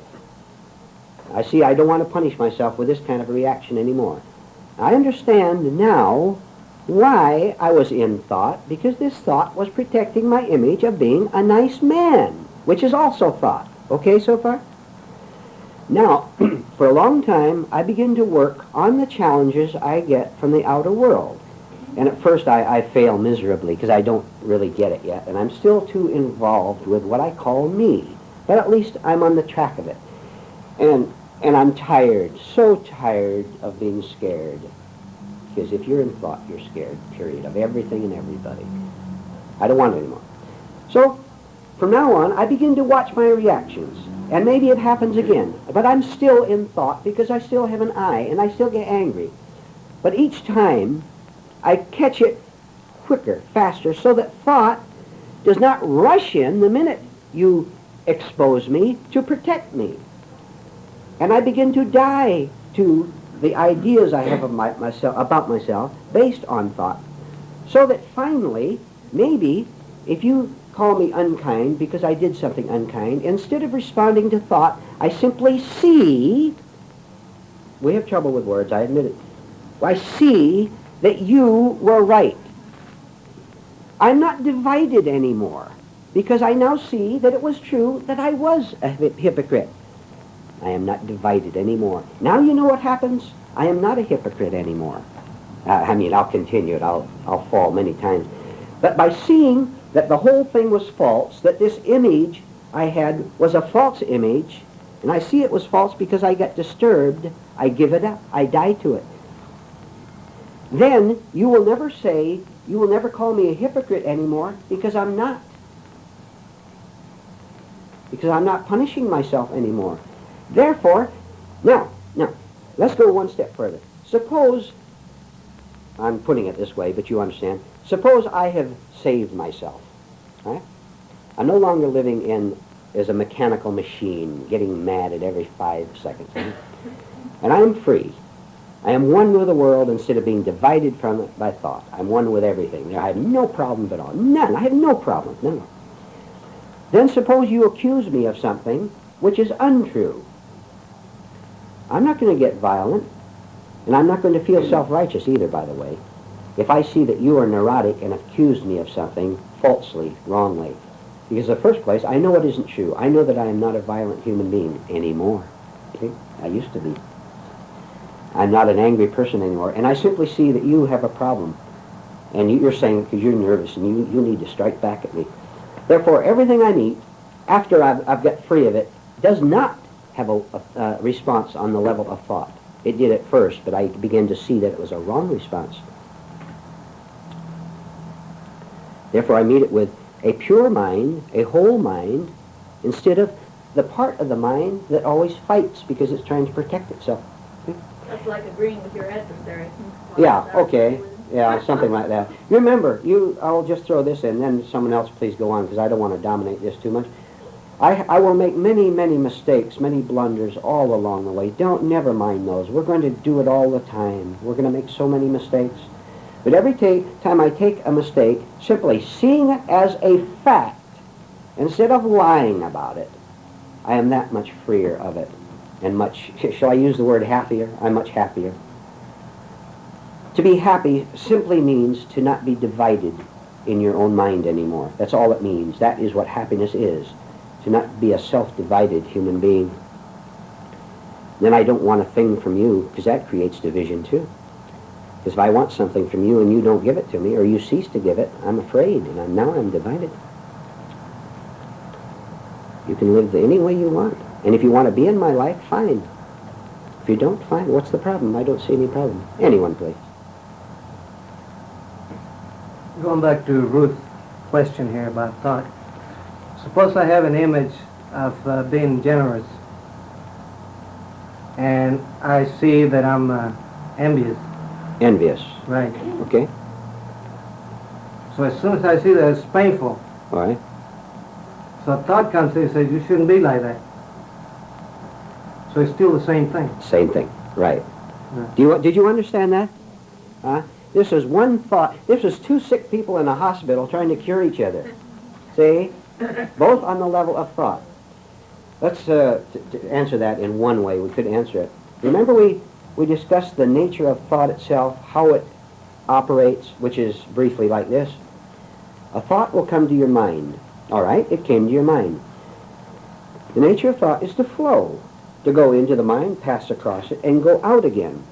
I see I don't want to punish myself with this kind of a reaction anymore. I understand now why I was in thought, because this thought was protecting my image of being a nice man, which is also thought. Okay so far? Now, for a long time, I begin to work on the challenges I get from the outer world. And at first I fail miserably because I don't really get it yet, and I'm still too involved with what I call me. But at least I'm on the track of it. And I'm tired, so tired of being scared. Because if you're in thought, you're scared, period, of everything and everybody. I don't want it anymore. So, from now on, I begin to watch my reactions. And maybe it happens again. But I'm still in thought because I still have an eye, and I still get angry. But each time, I catch it quicker, faster, so that thought does not rush in the minute you expose me to protect me. And I begin to die to the ideas I have of myself, about myself based on thought. So that finally, maybe, if you call me unkind because I did something unkind. Instead of responding to thought, I simply see, we have trouble with words, I admit it. I see that you were right. I'm not divided anymore because I now see that it was true that I was a hypocrite. I am not divided anymore. Now you know what happens? I am not a hypocrite anymore. I'll continue it. I'll fall many times. But by seeing that the whole thing was false, that this image I had was a false image, and I see it was false because I got disturbed, I give it up. I die to it. Then you will never say, you will never call me a hypocrite anymore because I'm not. Because I'm not punishing myself anymore. Therefore, now, let's go one step further. Suppose, I'm putting it this way, but you understand. Suppose I have saved myself. Right? I'm no longer living as a mechanical machine, getting mad at every 5 seconds. Right? And I am free. I am one with the world instead of being divided from it by thought. I'm one with everything. I have no problem at all. None. I have no problem. No. Then suppose you accuse me of something which is untrue. I'm not going to get violent, and I'm not going to feel self-righteous either, by the way, if I see that you are neurotic and accuse me of something falsely, wrongly. Because in the first place, I know it isn't true. I know that I am not a violent human being anymore. See? I used to be. I'm not an angry person anymore. And I simply see that you have a problem. And you're saying because you're nervous and you need to strike back at me. Therefore, everything I meet, after I've got free of it, does not have a response on the level of thought. It did at first, but I began to see that it was a wrong response. Therefore, I meet it with a pure mind, a whole mind, instead of the part of the mind that always fights because it's trying to protect itself. That's like agreeing with your adversary. Yeah, okay. Yeah, something like that. Remember, I'll just throw this in, then someone else please go on because I don't want to dominate this too much. I will make many, many mistakes, many blunders all along the way. Never mind those. We're going to do it all the time. We're going to make so many mistakes. But every time I take a mistake, simply seeing it as a fact, instead of lying about it, I am that much freer of it. And much, shall I use the word happier? I'm much happier. To be happy simply means to not be divided in your own mind anymore. That's all it means. That is what happiness is. To not be a self-divided human being. Then I don't want a thing from you, because that creates division too. Because if I want something from you and you don't give it to me, or you cease to give it, I'm afraid, and now I'm divided. You can live any way you want. And if you want to be in my life, fine. If you don't, fine. What's the problem? I don't see any problem. Anyone, please. Going back to Ruth's question here about thought. Suppose I have an image of being generous, and I see that I'm envious. Envious. Right. Okay. So as soon as I see that, it's painful. All right. So a thought comes in and says, you shouldn't be like that. So it's still the same thing. Same thing. Right. Yeah. Did you understand that? Huh? This is one thought. This is two sick people in a hospital trying to cure each other. See? Both on the level of thought. Let's to answer that in one way. We could answer it. Remember we discussed the nature of thought itself, how it operates, which is briefly like this. A thought will come to your mind. All right? It came to your mind. The nature of thought is to flow, to go into the mind, pass across it, and go out again.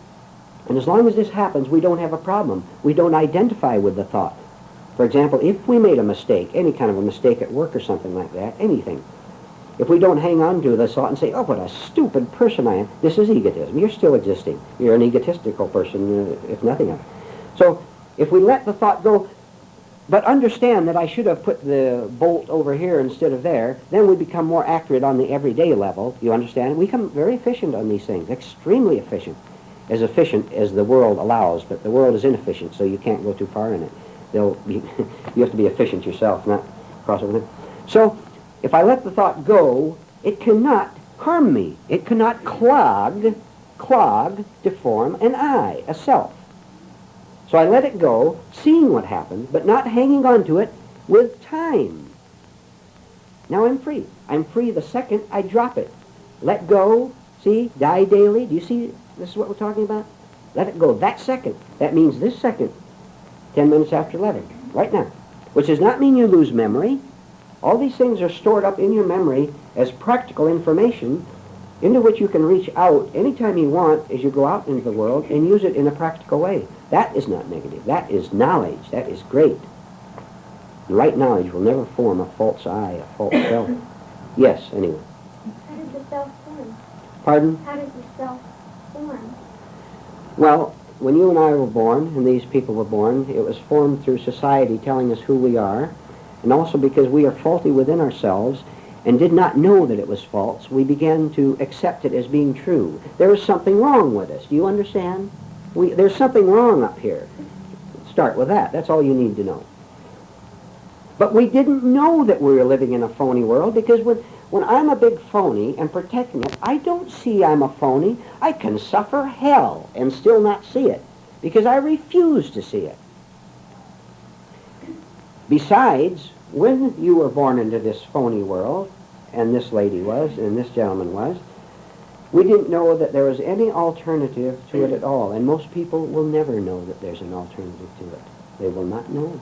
And as long as this happens, we don't have a problem. We don't identify with the thought. For example, if we made a mistake, any kind of a mistake at work or something like that, anything, if we don't hang on to the thought and say, oh, what a stupid person I am, this is egotism. You're still existing. You're an egotistical person, if nothing else. So if we let the thought go, but understand that I should have put the bolt over here instead of there, then we become more accurate on the everyday level. You understand? We become very efficient on these things, extremely efficient as the world allows, but the world is inefficient, so you can't go too far in it. You have to be efficient yourself, not cross over them. So, if I let the thought go, it cannot harm me. It cannot clog, deform an I, a self. So I let it go, seeing what happens, but not hanging on to it with time. Now I'm free. I'm free the second I drop it. Let go. See? Die daily. Do you see this is what we're talking about? Let it go. That second. That means this second. 10 minutes after 11. Right now. Which does not mean you lose memory. All these things are stored up in your memory as practical information into which you can reach out anytime you want as you go out into the world and use it in a practical way. That is not negative. That is knowledge. That is great. The right knowledge will never form a false I, a false self. Yes, anyway. How does the self form? Pardon? How does the self form? Well, when you and I were born, and these people were born, it was formed through society telling us who we are, and also because we are faulty within ourselves and did not know that it was false, we began to accept it as being true. There is something wrong with us. Do you understand? There's something wrong up here. Start with that. That's all you need to know. But we didn't know that we were living in a phony world, because when I'm a big phony and protecting it, I don't see I'm a phony. I can suffer hell and still not see it, because I refuse to see it. Besides, when you were born into this phony world, and this lady was, and this gentleman was, we didn't know that there was any alternative to it at all. And most people will never know that there's an alternative to it. They will not know.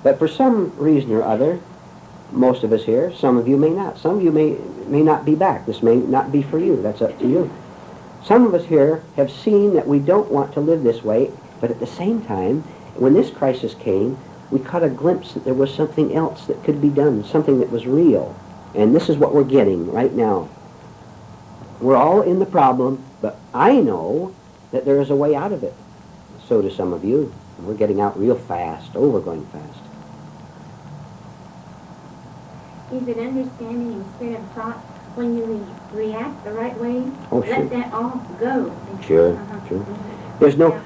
But for some reason or other, most of us here, some of you may not. Some of you may not be back. This may not be for you. That's up to you. Some of us here have seen that we don't want to live this way, but at the same time, when this crisis came, we caught a glimpse that there was something else that could be done, something that was real. And this is what we're getting right now. We're all in the problem, but I know that there is a way out of it. So do some of you. And we're getting out real fast. Oh, we're going fast. Is it understanding instead of thought when you react the right way? Oh, sure. Let that all go. Sure, sure. There's no,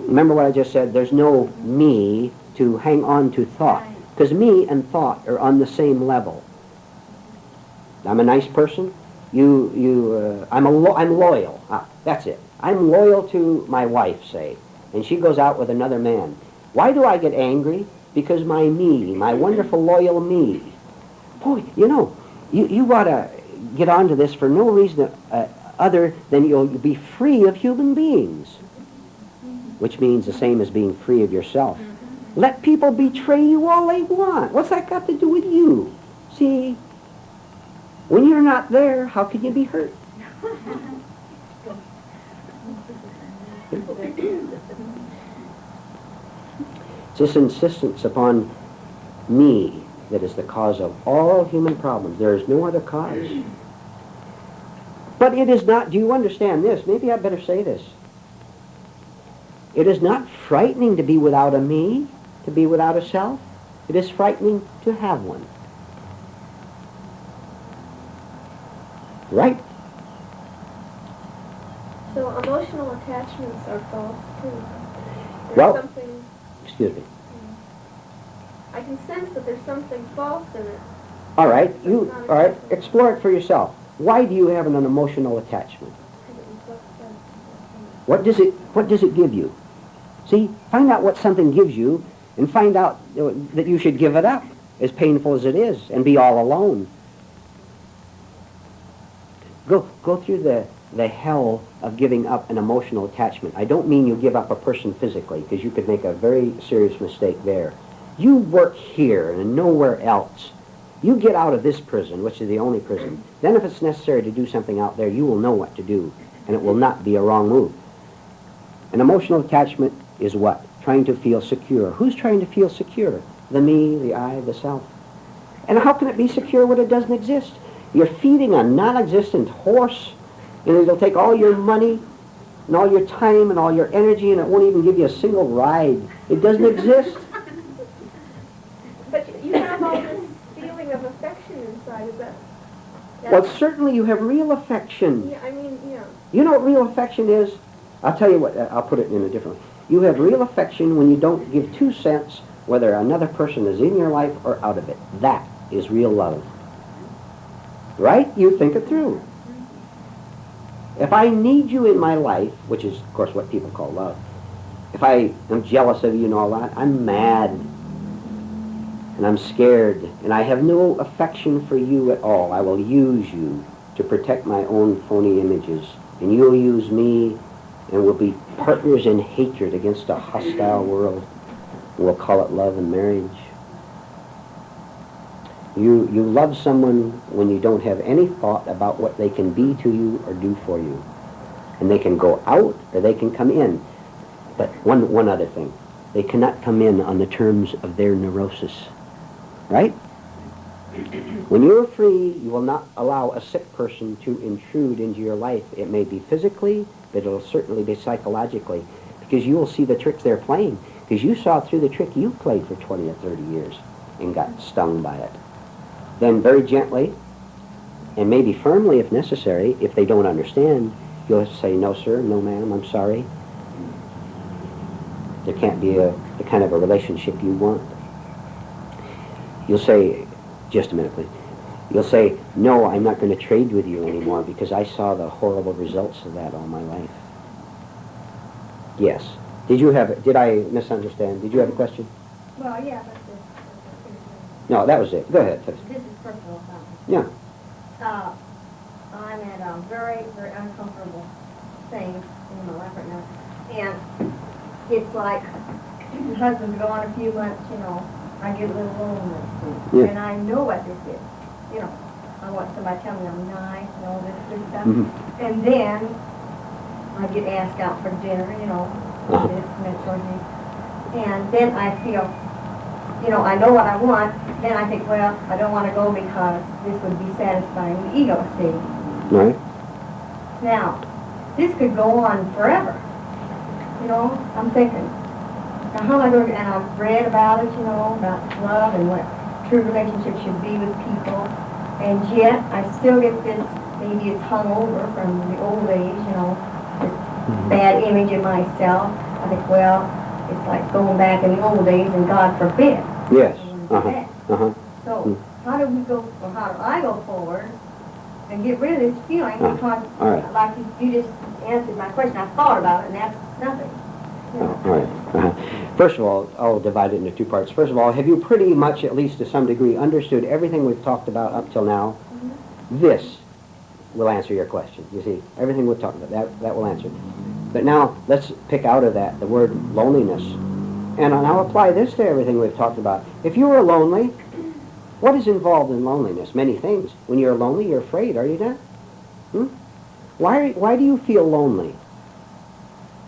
remember what I just said, there's no me to hang on to thought. Because me and thought are on the same level. I'm a nice person. I'm loyal. That's it. I'm loyal to my wife, say, and she goes out with another man. Why do I get angry? Because my me, my wonderful loyal me. Boy, you know, you ought to get onto this for no reason other than you'll be free of human beings, which means the same as being free of yourself. Let people betray you all they want. What's that got to do with you? See, when you're not there, how can you be hurt? It's this insistence upon me that is the cause of all human problems. There is no other cause. But it is not, do you understand this? Maybe I better say this. It is not frightening to be without a me, to be without a self. It is frightening to have one. Right? So emotional attachments are false too. There's Well, something, excuse me. I can sense that there's something false in it. All right, explore it for yourself. Why do you have an emotional attachment? What does it give you? See, find out what something gives you, and find out that you should give it up, as painful as it is, and be all alone. Go through the hell of giving up an emotional attachment. I don't mean you give up a person physically, because you could make a very serious mistake there. You work here and nowhere else. You get out of this prison, which is the only prison. Then if it's necessary to do something out there, you will know what to do, and it will not be a wrong move. An emotional attachment is what? Trying to feel secure. Who's trying to feel secure? The me, the I, the self. And how can it be secure when it doesn't exist? You're feeding a non-existent horse, and it'll take all your money and all your time and all your energy, and it won't even give you a single ride. It doesn't exist. But you have all this feeling of affection inside. Is that? Well, certainly you have real affection. Yeah, I mean, yeah. You know what real affection is? I'll tell you what, I'll put it in a different way. You have real affection when you don't give 2 cents whether another person is in your life or out of it. That is real love. Right? You think it through. If I need you in my life, which is, of course, what people call love, if I am jealous of you and all that, I'm mad. and I'm scared, and I have no affection for you at all. I will use you to protect my own phony images, and you'll use me, and we'll be partners in hatred against a hostile world. We'll call it love and marriage. You love someone when you don't have any thought about what they can be to you or do for you. And they can go out or they can come in. But one other thing. They cannot come in on the terms of their neurosis. Right? When you are free, you will not allow a sick person to intrude into your life. It may be physically, but it'll certainly be psychologically. Because you will see the tricks they're playing. Because you saw through the trick you played for 20 or 30 years and got stung by it. Then very gently, and maybe firmly if necessary, if they don't understand, you'll say, no sir, no ma'am, I'm sorry. There can't be the kind of a relationship you want. You'll say, just a minute please, you'll say, no, I'm not going to trade with you anymore because I saw the horrible results of that all my life. Yes. Did I misunderstand? Did you have a question? Well, yeah, that's it. No, that was it. Go ahead. This is personal something. Yeah. I'm at a very, very uncomfortable thing in my life right now. And it's like, the husband's gone a few months, you know, I get a little lonely. Yeah. And I know what this is. You know, I want somebody to tell me I'm nice and all this good stuff. Mm-hmm. And then I get asked out for dinner, you know, this and that sort of thing. And then I feel, you know, I know what I want. Then I think, well, I don't want to go because this would be satisfying the ego state. Right. Now, this could go on forever. You know, I'm thinking, now how am I going to, and I've read about it, you know, about love and what true relationships should be with people. And yet, I still get this, maybe it's hung over from the old days, you know, this bad image of myself. I think, well, it's like going back in the old days and God forbid. Yes. So, how do we go, or how do I go forward and get rid of this feeling? Because, all right. like you just answered my question, I thought about it, and that's nothing. You know. All right. First of all, I'll divide it into two parts. First of all, have you pretty much, at least to some degree, understood everything we've talked about up till now? Mm-hmm. This will answer your question. You see, everything we've talked about, that will answer. But now, let's pick out of that the word loneliness. And I'll apply this to everything we've talked about. If you are lonely, what is involved in loneliness? Many things. When you're lonely, you're afraid, are you not? Why do you feel lonely?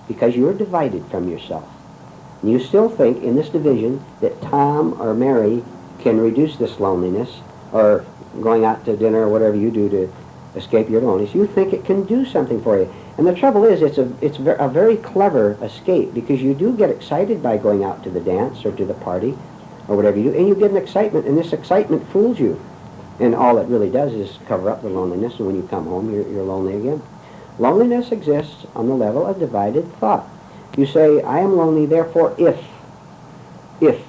Because you're divided from yourself. And you still think in this division that Tom or Mary can reduce this loneliness, or going out to dinner or whatever you do to escape your loneliness. You think it can do something for you. And the trouble is, it's a very clever escape, because you do get excited by going out to the dance or to the party or whatever you do, and you get an excitement, and this excitement fools you. And all it really does is cover up the loneliness, and when you come home, you're lonely again. Loneliness exists on the level of divided thought. You say, I am lonely, therefore if, and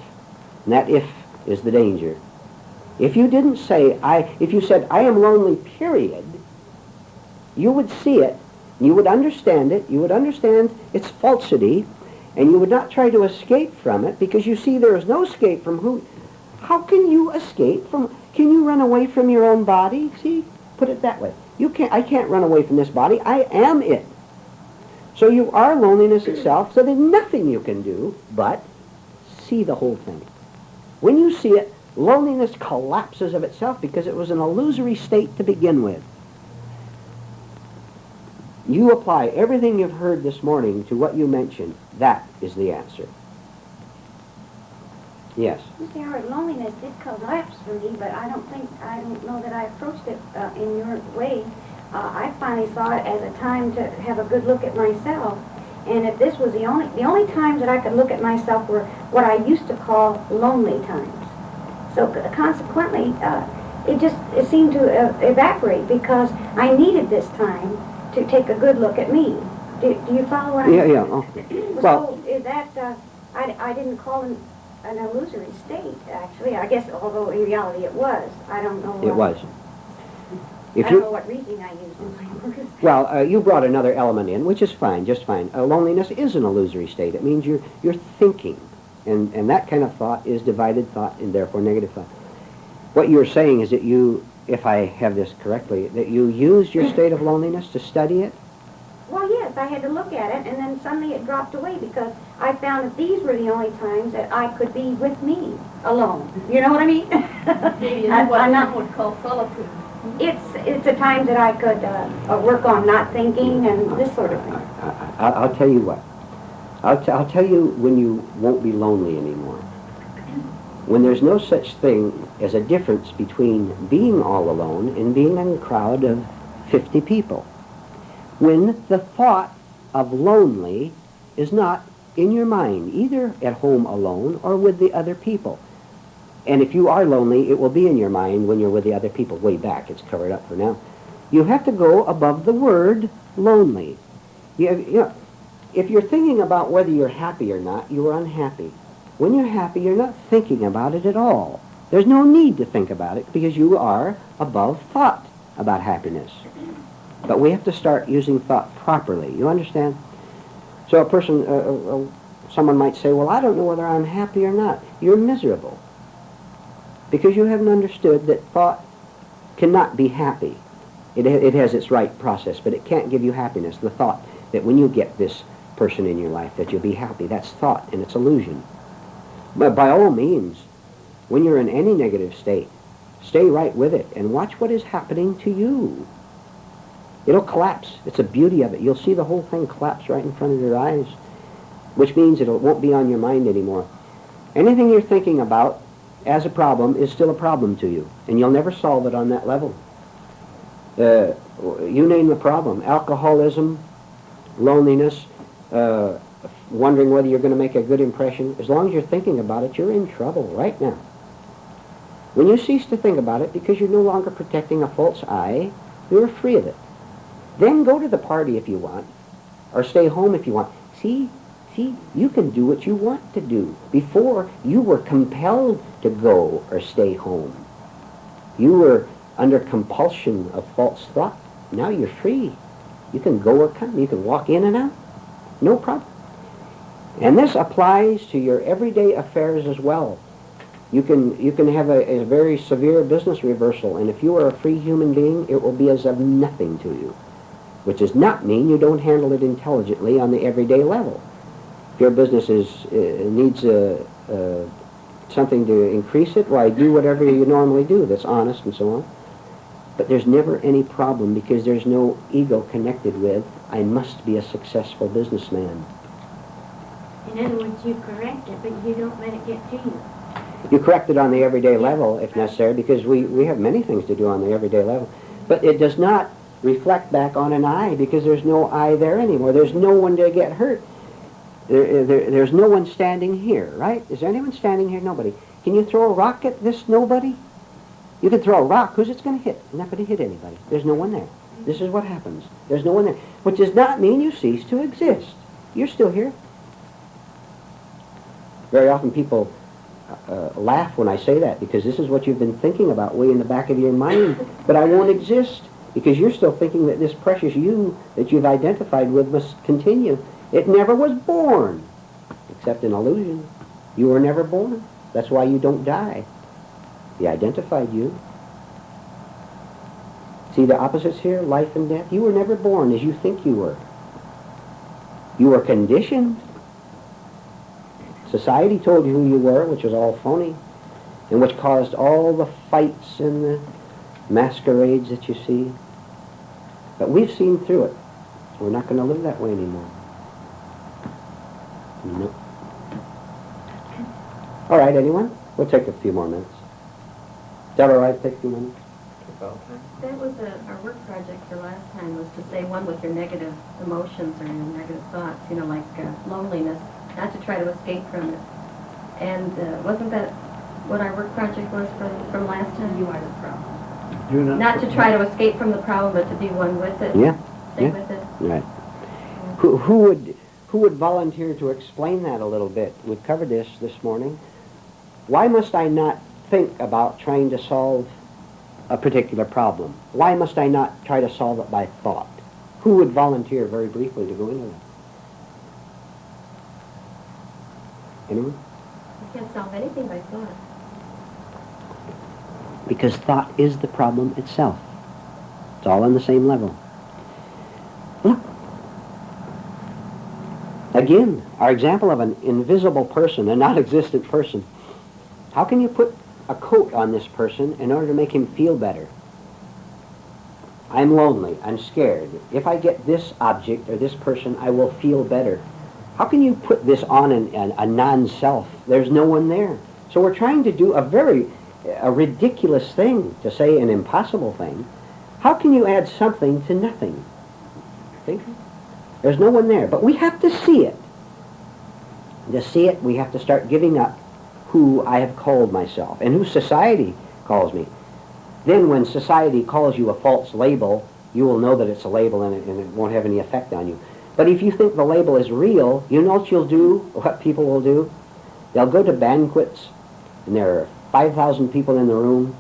that if is the danger. If you didn't say, if you said, I am lonely, period, you would see it, you would understand it, you would understand its falsity, and you would not try to escape from it, because you see there is no escape from who. How can you escape from, can you run away from your own body? See, put it that way. I can't run away from this body, I am it. So you are loneliness itself, so there's nothing you can do but see the whole thing. When you see it, loneliness collapses of itself, because it was an illusory state to begin with. You apply everything you've heard this morning to what you mentioned. That is the answer. Yes. Mr. Howard, loneliness did collapse for me, but I don't know that I approached it in your way. I finally saw it as a time to have a good look at myself. And if this was the only times that I could look at myself were what I used to call lonely times. So consequently, it seemed to evaporate, because I needed this time to take a good look at me. Do you follow what I'm saying? Yeah. Oh. So is that, I didn't call it an illusory state, actually. I guess, although in reality it was. I don't know. It was. I don't know what reasoning I used in my words. Well, you brought another element in, which is fine, just fine. Loneliness is an illusory state. It means you're thinking. And that kind of thought is divided thought and therefore negative thought. What you're saying is that you, if I have this correctly, that you used your state of loneliness to study it? Well, yes, I had to look at it, and then suddenly it dropped away because I found that these were the only times that I could be with me alone. You know what I mean? Maybe it's what some would call solitude. It's a time that I could work on not thinking and this sort of thing. I'll tell you what. I'll tell you when you won't be lonely anymore. When there's no such thing as a difference between being all alone and being in a crowd of 50 people. When the thought of lonely is not in your mind, either at home alone or with the other people. And if you are lonely, it will be in your mind when you're with the other people. Way back, it's covered up for now. You have to go above the word lonely. You know, if you're thinking about whether you're happy or not, you are unhappy. When you're happy, you're not thinking about it at all. There's no need to think about it because you are above thought about happiness. But we have to start using thought properly. You understand? So a person, someone might say, well, I don't know whether I'm happy or not. You're miserable. Because you haven't understood that thought cannot be happy. It has its right process, but it can't give you happiness. The thought that when you get this person in your life that you'll be happy, that's thought, and it's illusion. But by all means, when you're in any negative state, stay right with it and watch what is happening to you. It'll collapse. It's the beauty of it. You'll see the whole thing collapse right in front of your eyes, which means it won't be on your mind anymore. Anything you're thinking about as a problem is still a problem to you, and you'll never solve it on that level. You name the problem. Alcoholism, loneliness, wondering whether you're going to make a good impression. As long as you're thinking about it, you're in trouble right now. When you cease to think about it because you're no longer protecting a false eye, you're free of it. Then go to the party if you want, or stay home if you want. See, you can do what you want to do. Before, you were compelled to go or stay home. You were under compulsion of false thought. Now you're free. You can go or come. You can walk in and out. No problem. And this applies to your everyday affairs as well. You can have a very severe business reversal, and if you are a free human being, it will be as of nothing to you. Which does not mean you don't handle it intelligently on the everyday level. If your business needs something to increase it, why, do whatever you normally do that's honest and so on. But there's never any problem because there's no ego connected with, I must be a successful businessman. In other words, you correct it, but you don't let it get to you. You correct it on the everyday level if necessary, because we have many things to do on the everyday level. But it does not reflect back on an eye because there's no eye there anymore. There's no one to get hurt. There's no one standing here, right? Is there anyone standing here? Nobody. Can you throw a rock at this nobody? You can throw a rock. Who's it's going to hit? It's not going to hit anybody. There's no one there. This is what happens. There's no one there. Which does not mean you cease to exist. You're still here. Very often people laugh when I say that because this is what you've been thinking about way in the back of your mind. But I won't exist because you're still thinking that this precious you that you've identified with must continue. It never was born, except an illusion. You were never born. That's why you don't die. He identified you. See the opposites here, life and death? You were never born as you think you were. You were conditioned. Society told you who you were, which was all phony, and which caused all the fights and the masquerades that you see. But we've seen through it. We're not going to live that way anymore. No. All right, anyone? We'll take a few more minutes. Is that all right? Take a few minutes. That was our work project for last time, was to say one with your negative emotions or your negative thoughts, you know, like loneliness, not to try to escape from it. And wasn't that what our work project was from last time? You are the problem. Not to try to escape from the problem, but to be one with it. Yeah. Stay with it. Right. Who would volunteer to explain that a little bit? We've covered this morning. Why must I not think about trying to solve a particular problem? Why must I not try to solve it by thought? Who would volunteer very briefly to go into that? Anyone? You can't solve anything by thought. Because thought is the problem itself. It's all on the same level. Look. Again, our example of an invisible person, a non-existent person. How can you put a coat on this person in order to make him feel better? I'm lonely. I'm scared. If I get this object or this person, I will feel better. How can you put this on a non-self? There's no one there. So we're trying to do a ridiculous thing, to say an impossible thing. How can you add something to nothing? See? There's no one there. But we have to see it. To see it, we have to start giving up who I have called myself and who society calls me. Then when society calls you a false label, you will know that it's a label and it won't have any effect on you. But if you think the label is real, you know what you'll do, what people will do? They'll go to banquets, and there are 5,000 people in the room,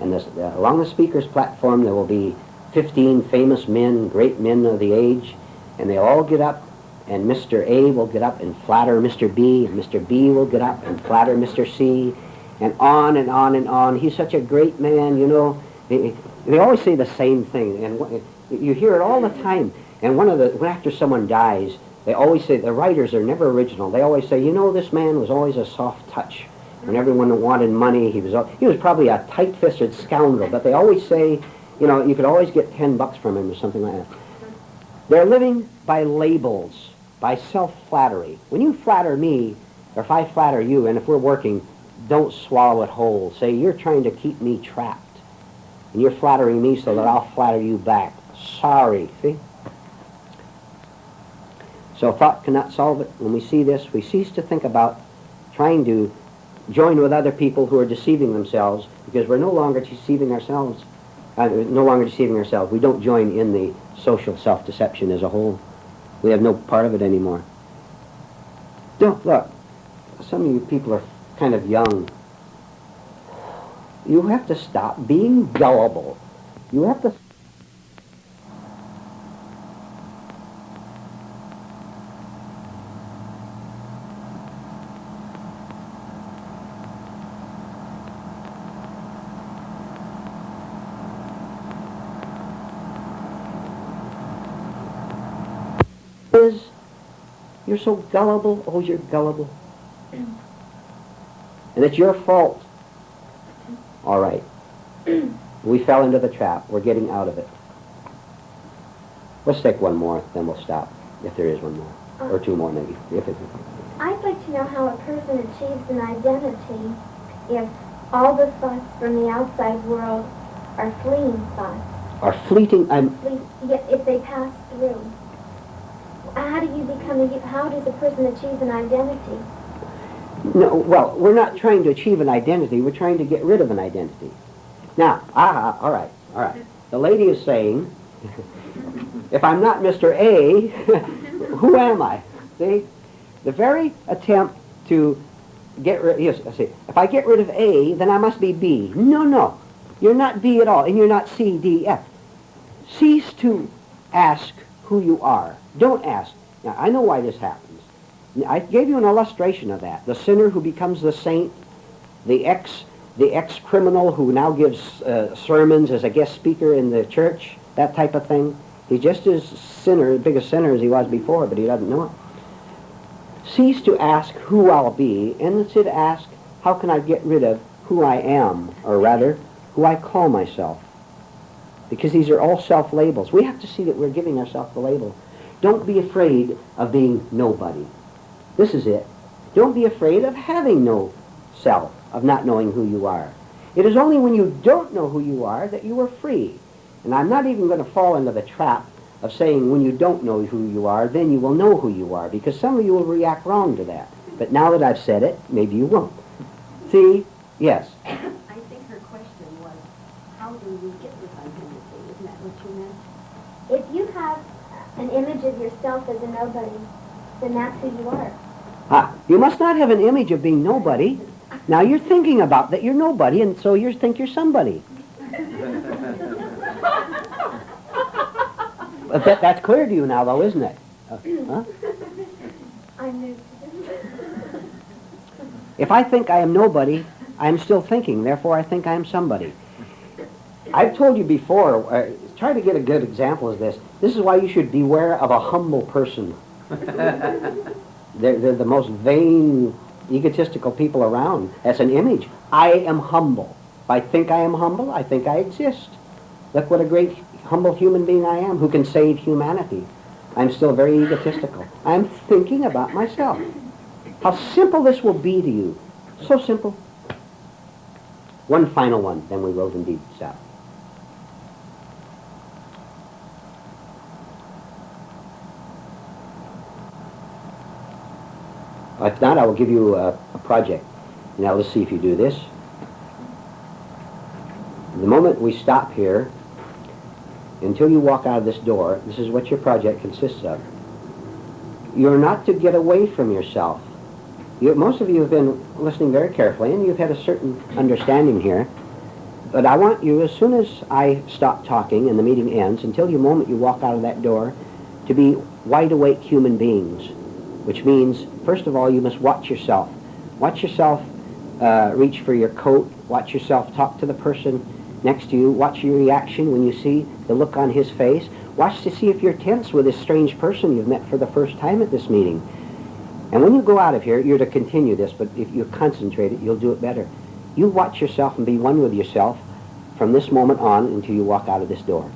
and along the speaker's platform there will be 15 famous men, great men of the age, and they all get up, and Mr. A will get up and flatter Mr. B, and Mr. B will get up and flatter Mr. C, and on and on and on. He's such a great man, you know. They always say the same thing, and you hear it all the time. And after someone dies, they always say, the writers are never original. They always say, you know, this man was always a soft touch. When everyone wanted money, he was probably a tight-fisted scoundrel. But they always say, you know, you could always get $10 from him or something like that. They're living by labels, by self-flattery. When you flatter me, or if I flatter you, and if we're working, don't swallow it whole. Say, you're trying to keep me trapped. And you're flattering me so that I'll flatter you back. Sorry, see? So thought cannot solve it. When we see this, we cease to think about trying to join with other people who are deceiving themselves, because we're no longer deceiving ourselves. We don't join in the social self-deception as a whole. We have no part of it anymore. Look, some of you people are kind of young. You have to stop being gullible. You have to... You're so gullible. Oh, you're gullible. And it's your fault. All right. We fell into the trap. We're getting out of it. Let's take one more, then we'll stop, if there is one more. Or two more, maybe. I'd like to know how a person achieves an identity if all the thoughts from the outside world are fleeting thoughts. Are fleeting... If they pass through. How does a person achieve an identity? No, well, we're not trying to achieve an identity. We're trying to get rid of an identity. Now, all right. The lady is saying, if I'm not Mr. A, who am I? See? The very attempt to get rid... Yes, see. If I get rid of A, then I must be B. No. You're not B at all, and you're not C, D, F. Cease to ask who you are. Don't ask. Now, I know why this happens. I gave you an illustration of that. The sinner who becomes the saint, the ex-criminal who now gives sermons as a guest speaker in the church, that type of thing. He's just as big a sinner as he was before, but he doesn't know it. Cease to ask who I'll be, and instead ask, how can I get rid of who I am, or rather, who I call myself? Because these are all self-labels. We have to see that we're giving ourselves the label. Don't be afraid of being nobody. This is it. Don't be afraid of having no self, of not knowing who you are. It is only when you don't know who you are that you are free. And I'm not even going to fall into the trap of saying when you don't know who you are, then you will know who you are, because some of you will react wrong to that. But now that I've said it, maybe you won't. See? Yes. I think her question was, how do we get this identity? Isn't that what you meant? If you have an image of yourself as a nobody, then that's who you are. You must not have an image of being nobody. Now you're thinking about that you're nobody, and so you think you're somebody. That's clear to you now, though, isn't it? I'm new to this. If I think I am nobody, I am still thinking, therefore I think I am somebody. I've told you before, try to get a good example of this. This is why you should beware of a humble person. They're the most vain, egotistical people around. That's an image. I am humble. If I think I am humble, I think I exist. Look what a great, humble human being I am who can save humanity. I'm still very egotistical. I'm thinking about myself. How simple this will be to you. So simple. One final one, then we will indeed stop. If not, I will give you a project. Now let's see if you do this. The moment we stop here, until you walk out of this door, this is what your project consists of. You're not to get away from yourself. Most of you have been listening very carefully, and you've had a certain understanding here. But I want you, as soon as I stop talking and the meeting ends, until the moment you walk out of that door, to be wide-awake human beings, which means, first of all, you must watch yourself. Watch yourself reach for your coat. Watch yourself talk to the person next to you. Watch your reaction when you see the look on his face. Watch to see if you're tense with this strange person you've met for the first time at this meeting. And when you go out of here, you're to continue this, but if you concentrate it, you'll do it better. You watch yourself and be one with yourself from this moment on until you walk out of this door.